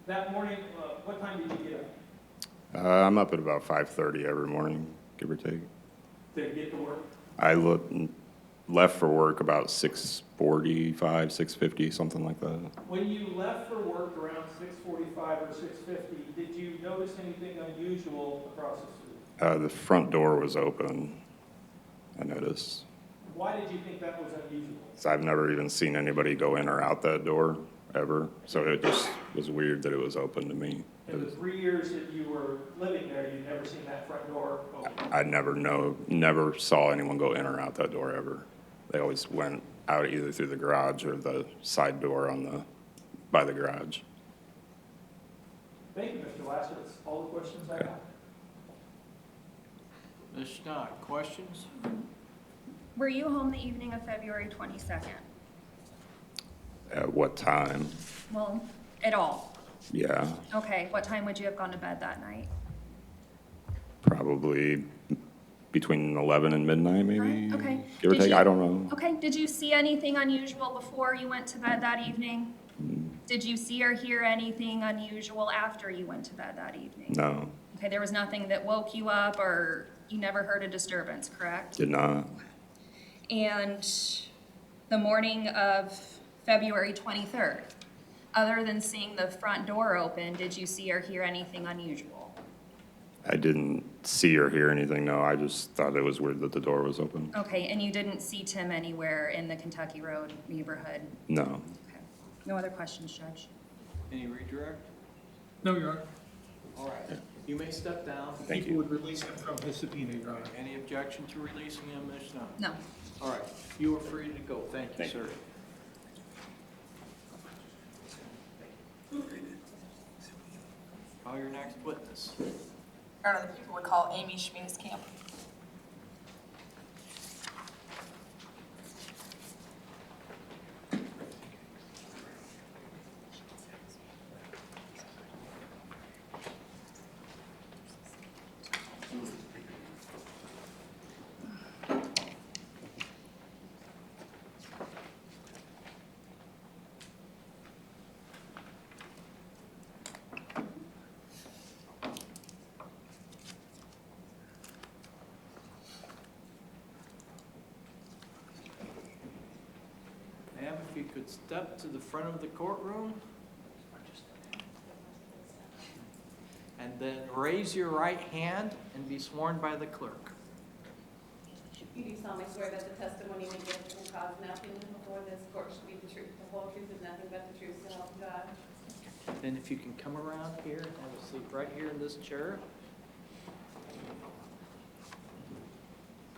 That morning, what time did you get up I'm up at about 5:30 every morning, give or take. to get to work? I look left for work about 6:45, 6:50, something like that. When you left for work around 6:45 or 6:50, did you notice anything unusual across the street? The front door was open, I noticed. Why did you think that was unusual? 'Cause I've never even seen anybody go in or out that door, ever. So it just was weird that it was open to me. In the 3 years that you were living there, you'd never seen that front door open? I never saw anyone go in or out that door ever. They always went out either through the garage or the side door by the garage. Thank you, Mr. Lasser. That's all the questions I have. Ms. Schnott, questions? Were you home the evening of February 22nd? At what time? Well, at all? Yeah, Okay, what time would you have gone to bed that night? probably between 11 and midnight, maybe? Okay. Give or Did take, you- I don't know. Okay, did you see anything unusual before you went to bed that evening? Did you see or hear anything unusual after you went to bed that evening? No, Okay, there was nothing that woke you up or you never heard a disturbance, correct? did not. And the morning of February 23rd, other than seeing the front door open, did you see or hear anything unusual? I didn't see or hear anything, no. I just thought it was weird that the door was open. Okay, and you didn't see Tim anywhere in the Kentucky Road neighborhood? No. Okay. No other questions, Judge? Any redirect? No, Your Honor. All right, you may step down. Thank People you. would release him from his subpoena, Your Honor. Any objection to releasing him, Ms. Schnott? No. All right, you are free to go. Thank you, Thank sir. Call your next witness. Your Honor, the people would call Amy Schmiedeskamp. Ma'am, if you could step to the front of the courtroom. And then raise your right hand and be sworn by the clerk. You do solemnly swear that the testimony you give will cause nothing before this court should be the truth, the whole truth, and nothing but the truth, so help you God. Then if you can come around here and have a seat right here in this chair.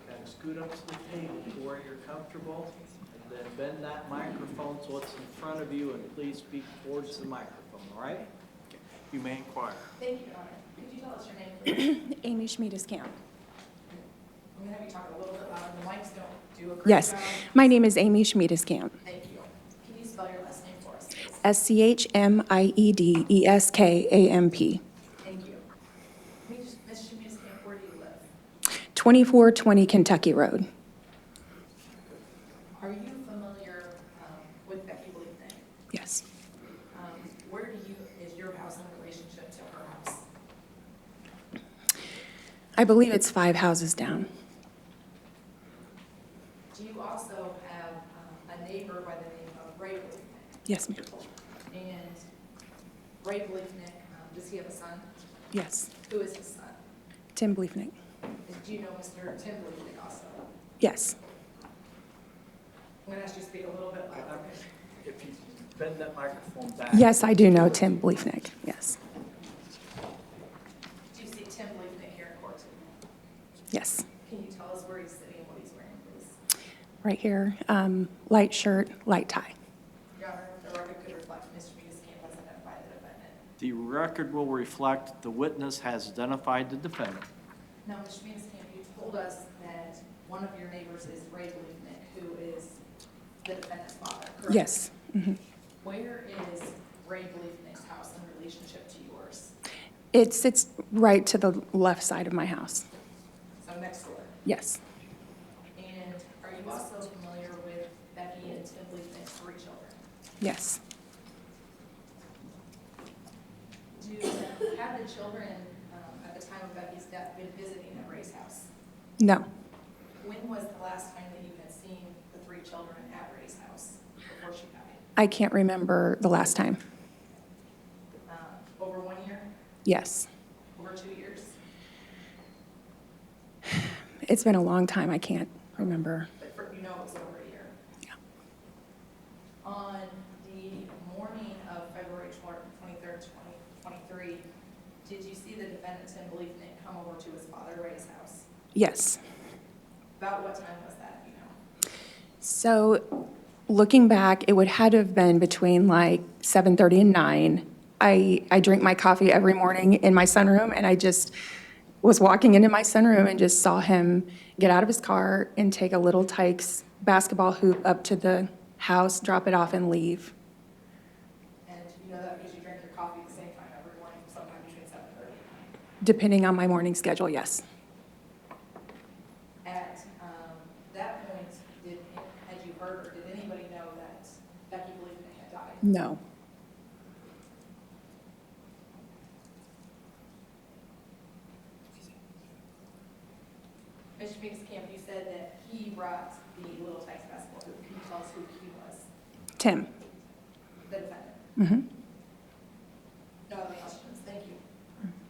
And scoot up to the table to where you're comfortable. And then bend that microphone so it's in front of you and please speak towards the microphone, all right? Okay. You may inquire. Thank you, Your Honor. Could you tell us your name, please? Amy Schmiedeskamp. I'm gonna have you talk a little bit louder. The mics don't do a great Yes, job. my name is Amy Schmiedeskamp. Thank you. Can you spell your last name for us, please? SCHMIEDESKAMP. Thank you. Ms. Schmiedeskamp, where do you live? 2420 Kentucky Road. Are you familiar with Becky Bliefnick? Yes. Where is your house in relationship to her house? I believe it's 5 houses down. Do you also have a neighbor by the name of Ray Bliefnick? Yes, ma'am. And Ray Bliefnick, does he have a son? Yes. Who is his son? Tim Bliefnick. Do you know Mr. Tim Bliefnick also? Yes. I'm going to ask you to speak a little bit louder. If you bend that microphone back. Yes, I do know Tim Bliefnick. Yes. Do you see Tim Bliefnick here in court today? Yes. Can you tell us where he's sitting and what he's wearing, please? Right here, light shirt, light tie. Your Honor, the record could reflect Mr. Schmiedeskamp has identified the defendant. The record will reflect the witness has identified the defendant. Now, Mr. Schmiedeskamp, you told us that one of your neighbors is Ray Bliefnick, who is the defendant's father, correct? Yes. Mhm. Where is Ray Bliefnick's house in relationship to yours? It sits right to the left side of my house. So next door. Yes. And are you also familiar with Becky and Tim Bliefnick's 3 children? Yes. Have the children, at the time of Becky's death, been visiting at Ray's house? No. When was the last time that you had seen children at Ray's house before she died? I can't remember the last time. Over 1 year? Yes. Over 2 years? It's been a long time. I can't remember. But you know it was over a year. Yeah. On the morning of February 23rd, 2023, did you see the defendant, Tim Bliefnick, come over to his father Ray's house? Yes. About what time was that, you know? So looking back, it would had to have been between like 7:30 and 9. I drink my coffee every morning in my sunroom, and I just was walking into my sunroom and just saw him get out of his car and take a little Tykes basketball hoop up to the house, drop it off, and leave. And you know that because you drink your coffee at the same time every morning, sometime between 7:30 and 9. Depending on my morning schedule, yes. At that point, had you heard or did anybody know that Becky Bliefnick had died? No. Mr. Camp, you said that he brought the little Tykes basketball hoop. Can you tell us who he was? Tim. The defendant? Mm-hmm. No other questions. Thank you.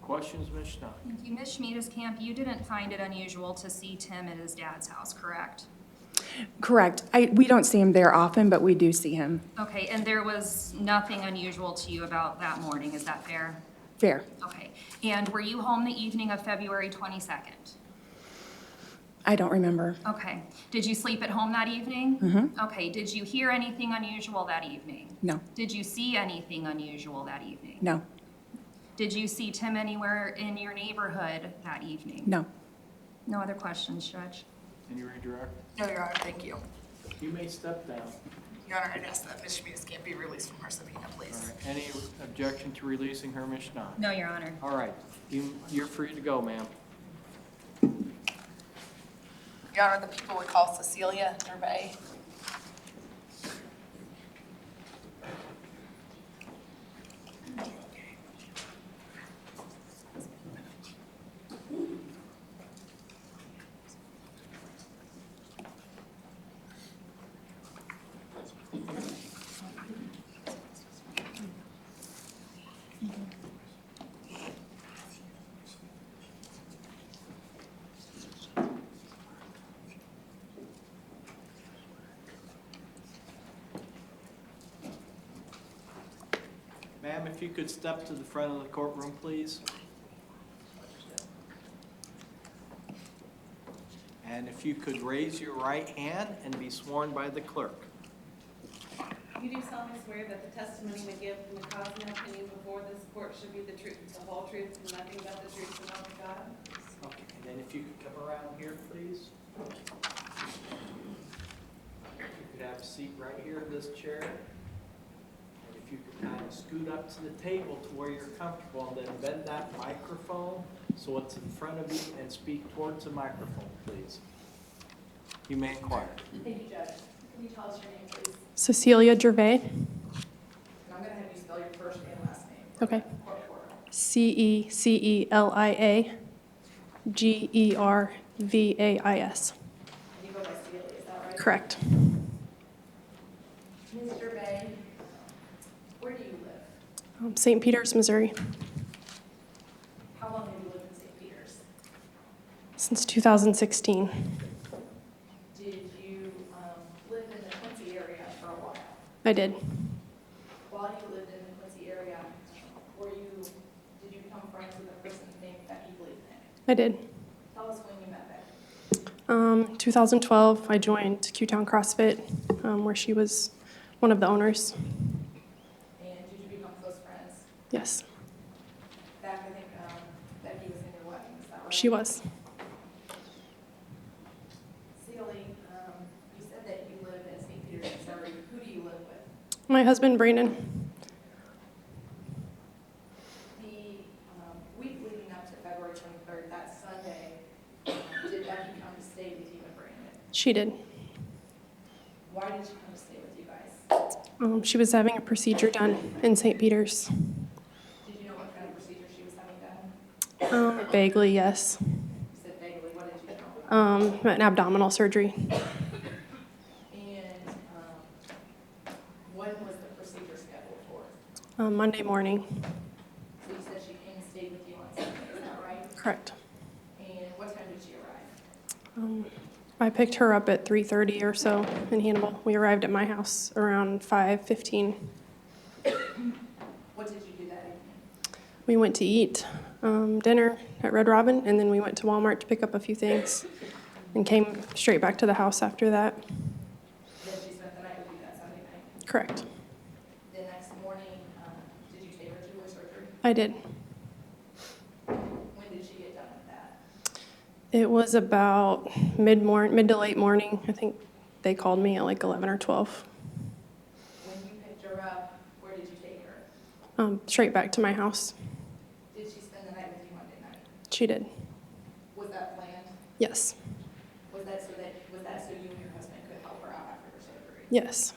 Questions, Ms. Schneider? Thank you. Ms. Schmiedeskamp, you didn't find it unusual to see Tim at his dad's house, correct? Correct. We don't see him there often, but we do see him. Okay, and there was nothing unusual to you about that morning, is that fair? Fair. Okay, and were you home the evening of February 22nd? I don't remember. Okay, did you sleep at home that evening? Mm-hmm. Okay, did you hear anything unusual that evening? No. Did you see anything unusual that evening? No. Did you see Tim anywhere in your neighborhood that evening? No. No other questions, Judge? Any redirect? No, Your Honor, thank you. You may step down. Your Honor, I'd ask that Ms. Schmiedeskamp be released from her subpoena, All please. right. Any objection to releasing her, Ms. Schneider? No, Your Honor. All right. You're free to go, ma'am. Your Honor, the people would call Cecilia Gervais. Ma'am, if you could step to the front of the courtroom, please. And if you could raise your right hand and be sworn by the clerk. You do solemnly swear that the testimony you give in the cause and opinion before this court should be the truth, the whole truth, and nothing but the truth, so help you God? Okay, and then if you could come around here, please. You could have a seat right here in this chair. And if you could kind of scoot up to the table to where you're comfortable, and then bend that microphone so it's in front of you and speak towards the microphone, please. You may inquire. Thank you, Judge. Can you tell us your name, please? Cecilia Gervais. And I'm going to have you spell your first and last name. Okay. Court order. Cecilia Gervais. And you go by Celia, is that right? Correct. Ms. Gervais, where do you live? St. Peters, Missouri, How long have you lived in St. Peters? since 2016. Did you live in the Quincy area for a while? I did. While you lived in the Quincy area, did you become friends with a person named Becky Bliefnick? I did. Tell us when you met Becky. 2012, I joined Q-Town CrossFit, where she was one of the owners. And did you become close friends? Yes, Back, I think, Becky was in your wedding, is that right? she was. Celie, you said that you live in St. Peters, Missouri. Who do you live with? My husband, Brandon. The week leading up to February 23rd, that Sunday, did Becky come to stay with you and Brandon? She did. Why did she come to stay with you guys? She was having a procedure done in St. Peters. Did you know what kind of procedure she was having done? Vaguely, yes. You said vaguely, what did you know? An abdominal surgery. And Monday morning. So you said she came and stayed with you on Sunday, is that right? Correct. And what time did she arrive? I picked her up at 3:30 or so in Hannibal. We arrived at my house around 5:15. What did you do that evening? We went to eat dinner at Red Robin, and then we went to Walmart to pick up a few things and came straight back to the house after that. Then she spent the night with you that Sunday night? Correct. The next morning, did you take her to her surgery? I did. When did she get done with that? It was about mid to late morning. I think they called me at like 11 or 12. When you picked her up, where did you take her? Straight back to my house. Did she spend the night with you Monday night? She did. Was that planned? Yes. Was that so you and your husband could help her out after her surgery? Yes.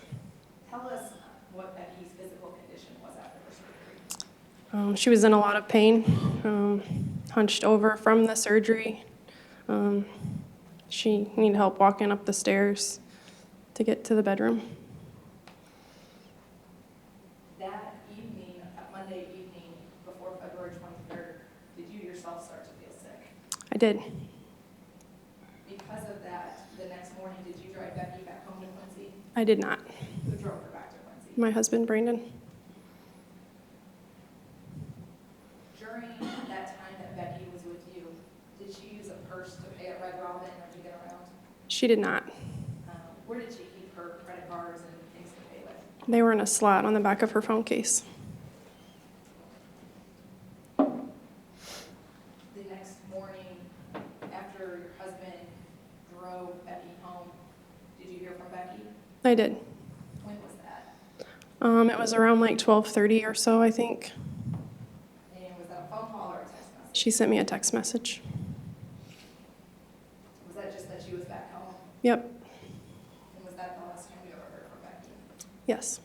Tell us what Becky's physical condition was after her surgery. She was in a lot of pain, hunched over from the surgery. She needed help walking up the stairs to get to the bedroom. That evening, that Monday evening before February 23rd, did you yourself start to feel sick? I did. Because of that, the next morning, did you drive Becky back home to Quincy? I did not. Who drove her back to Quincy? My husband, Brandon. During that time that Becky was with you, did she use a purse to pay at Red Robin or to get around? She did not. Where did she keep her credit cards and things to pay with? They were in a slot on the back of her phone case. The next morning, after your husband drove Becky home, did you hear from Becky? I did. When was that? It was around like 12:30 or so, I think. And was that a phone call or a text message? She sent me a text message. Was that just that she was back home? Yep. And was that the last time you ever heard from Becky? Yes.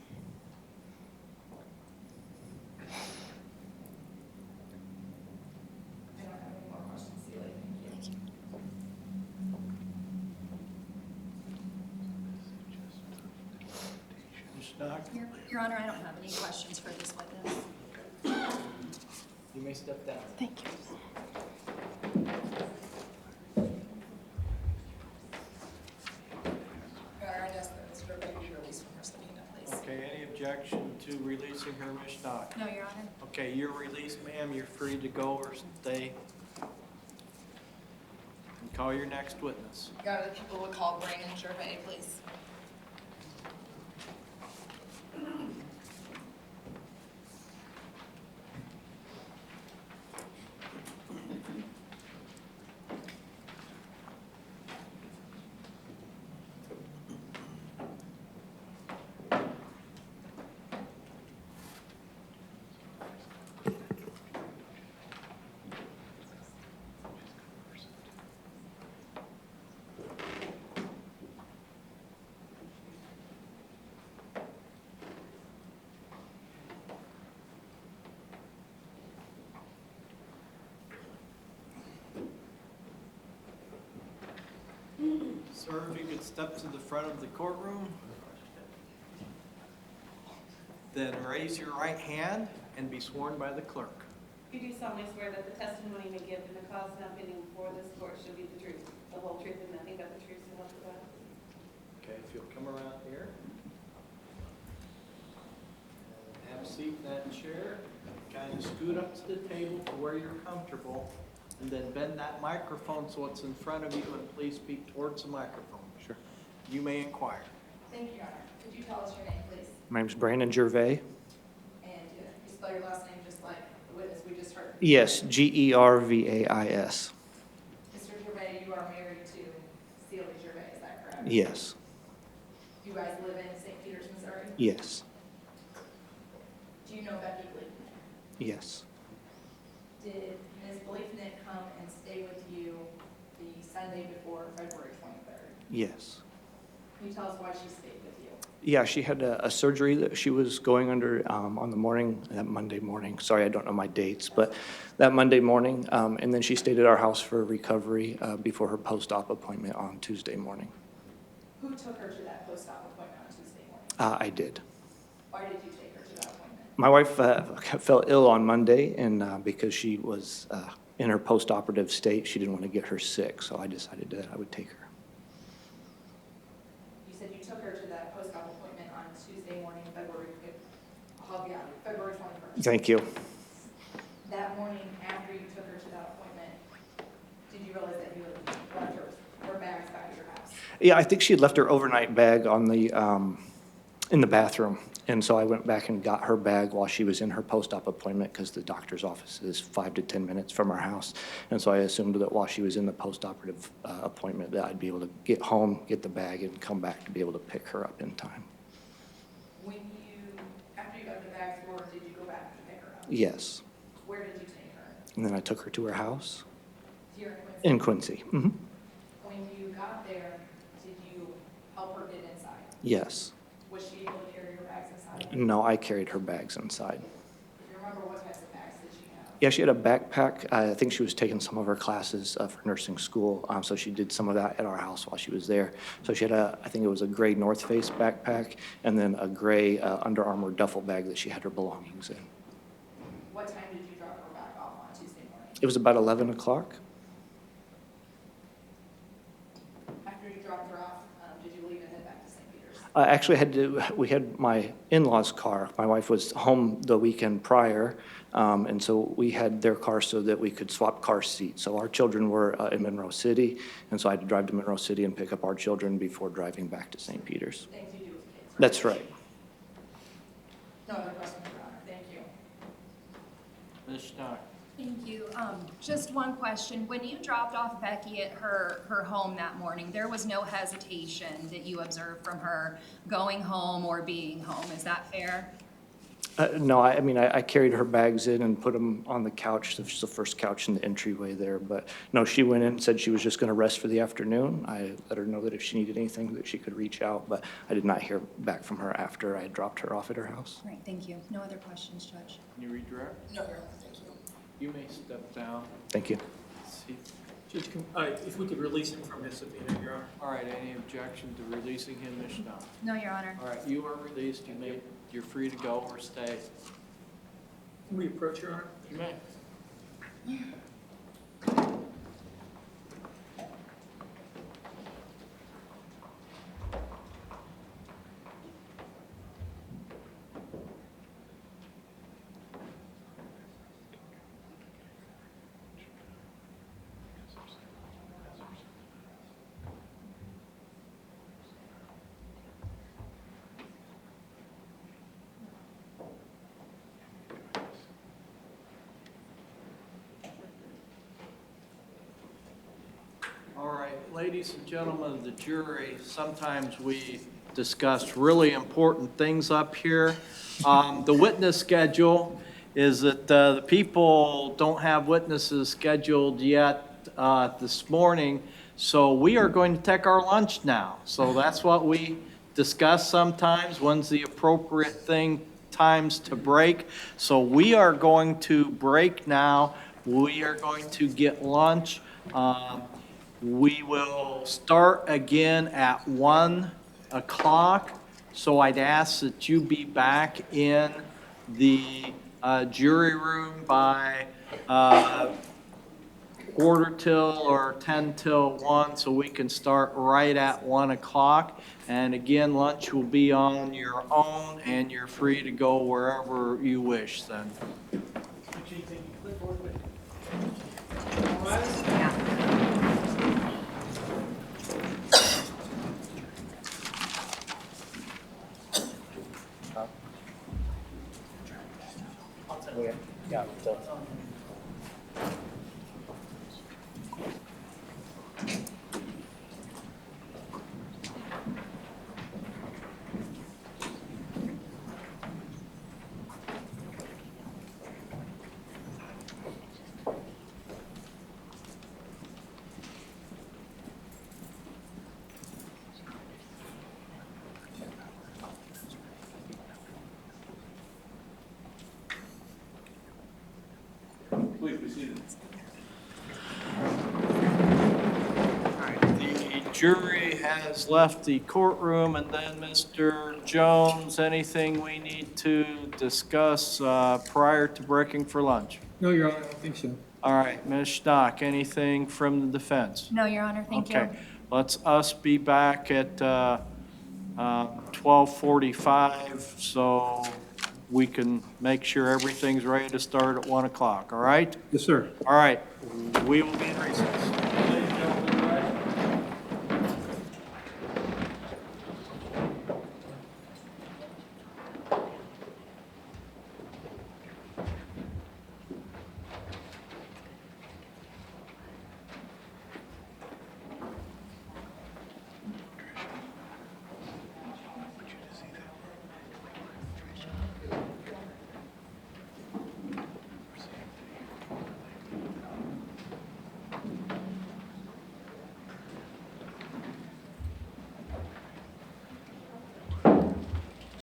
I don't have any more questions, Celia. Thank you. Ms. Stock, Your Honor, I don't have any questions for this witness. you may step down. Thank you. Your Honor, I ask that Mr. Becky be released from her subpoena, please. Okay, any objection to releasing her, Ms. Stock? No, Your Honor. Okay, you're released, ma'am. You're free to go or stay. And call your next witness. Your Honor, the people would call Brandon Gervais, please. Sir, if you could step to the front of the courtroom. Then raise your right hand and be sworn by the clerk. You do solemnly swear that the testimony you may give in the cause now pending before this court shall be the truth, the whole truth, and nothing but the truth, so help you God. Okay, if you'll come around here. Have a seat in that chair. Kind of scoot up to the table to where you're comfortable. And then bend that microphone so it's in front of you, and please speak towards the microphone. Sure. You may inquire. Thank you, Your Honor. Could you tell us your name, please? My name's Brandon Gervais. And you spell your last name just like the witness we just heard? Yes, Gervais. Mr. Gervais, you are married to Celia Gervais, is that correct? Yes, You guys live in St. Peters, Missouri? yes, Do you know Becky Bliefnick? yes. Did Ms. Bliefnick come and stay with you the Sunday before February 23rd? Yes. Can you tell us why she stayed with you? Yeah, she had a surgery that she was going under on the morning, that Monday morning. Sorry, I don't know my dates, but that Monday morning. And then she stayed at our house for recovery before her post-op appointment on Tuesday morning. Who took her to that post-op appointment on Tuesday morning? I did. Why did you take her to that appointment? My wife fell ill on Monday, and because she was in her post-operative state, she didn't want to get her sick, so I decided that I would take her. You said you took her to that post-op appointment on Tuesday morning, February 21st. Thank you. That morning, after you took her to that appointment, did you realize that you had left her bags back at your house? Yeah, I think she had left her overnight bag on the in the bathroom, and so I went back and got her bag while she was in her post-op appointment because the doctor's office is 5 to 10 minutes from our house, and so I assumed that while she was in the post-operative appointment that I'd be able to get home, get the bag, and come back to be able to pick her up in time. After you got the bags for her, did you go back to pick her up? Yes. Where did you take her? And then I took her to her house Here in Quincy? in Quincy. When you got there, did you help her get inside? Yes. Was she able to carry your bags inside? No, I carried her bags inside. Do you remember what types of bags did she have? Yeah, she had a backpack. I think she was taking some of her classes for nursing school, so she did some of that at our house while she was there. So she had I think it was a gray North Face backpack, and then a gray Under Armour duffel bag that she had her belongings in. What time did you drop her back off on Tuesday morning? It was about 11 o'clock. After you dropped her off, did you leave and head back to St. Peter's? I actually we had my in-laws' car. My wife was home the weekend prior, and so we had their car so that we could swap car seats. So our children were in Monroe City, and so I had to drive to Monroe City and pick up our children before driving back to St. Peter's. Things you do with kids, right? That's right. No other questions, Your Honor. Thank you. Ms. Schneider. Thank you. Just one question. When you dropped off Becky at her home that morning, there was no hesitation that you observed from her going home or being home. Is that fair? No, I mean, I carried her bags in and put them on the couch, the first couch in the entryway there. But no, she went in and said she was just going to rest for the afternoon. I let her know that if she needed anything that she could reach out, but I did not hear back from her after I had dropped her off at her house. Great, thank you. No other questions, Judge. Can you redirect? No, Your Honor. Thank you. You may step down. Thank you. See. Judge, if we could release him from his subpoena, Your Honor. All right, any objection to releasing him, Ms. Schneider? No, Your Honor. All right, you are released. You're free to go or stay. Can we approach, Your Honor? You may. All right, ladies and gentlemen of the jury, sometimes we discuss really important things up here. The witness schedule is that the people don't have witnesses scheduled yet this morning, so we are going to take our lunch now. So that's what we discuss sometimes, when's the appropriate times to break. So we are going to break now. We are going to get lunch. We will start again at 1 o'clock, so I'd ask that you be back in the jury room by quarter till or 10 till 1, so we can start right at 1 o'clock. And again, lunch will be on your own, and you're free to go wherever you wish then. Actually, take your clipboard with you. All right? Please be seated. All right, the jury has left the courtroom, and then Mr. Jones, anything we need to discuss prior to breaking for lunch? No, Your Honor, I don't think so. All right, Ms. Stock, anything from the defense? No, Your Honor, thank you. Okay, let's us be back at 12:45, so we can make sure everything's ready to start at 1 o'clock, all right? Yes, sir. All right, we will be in recess.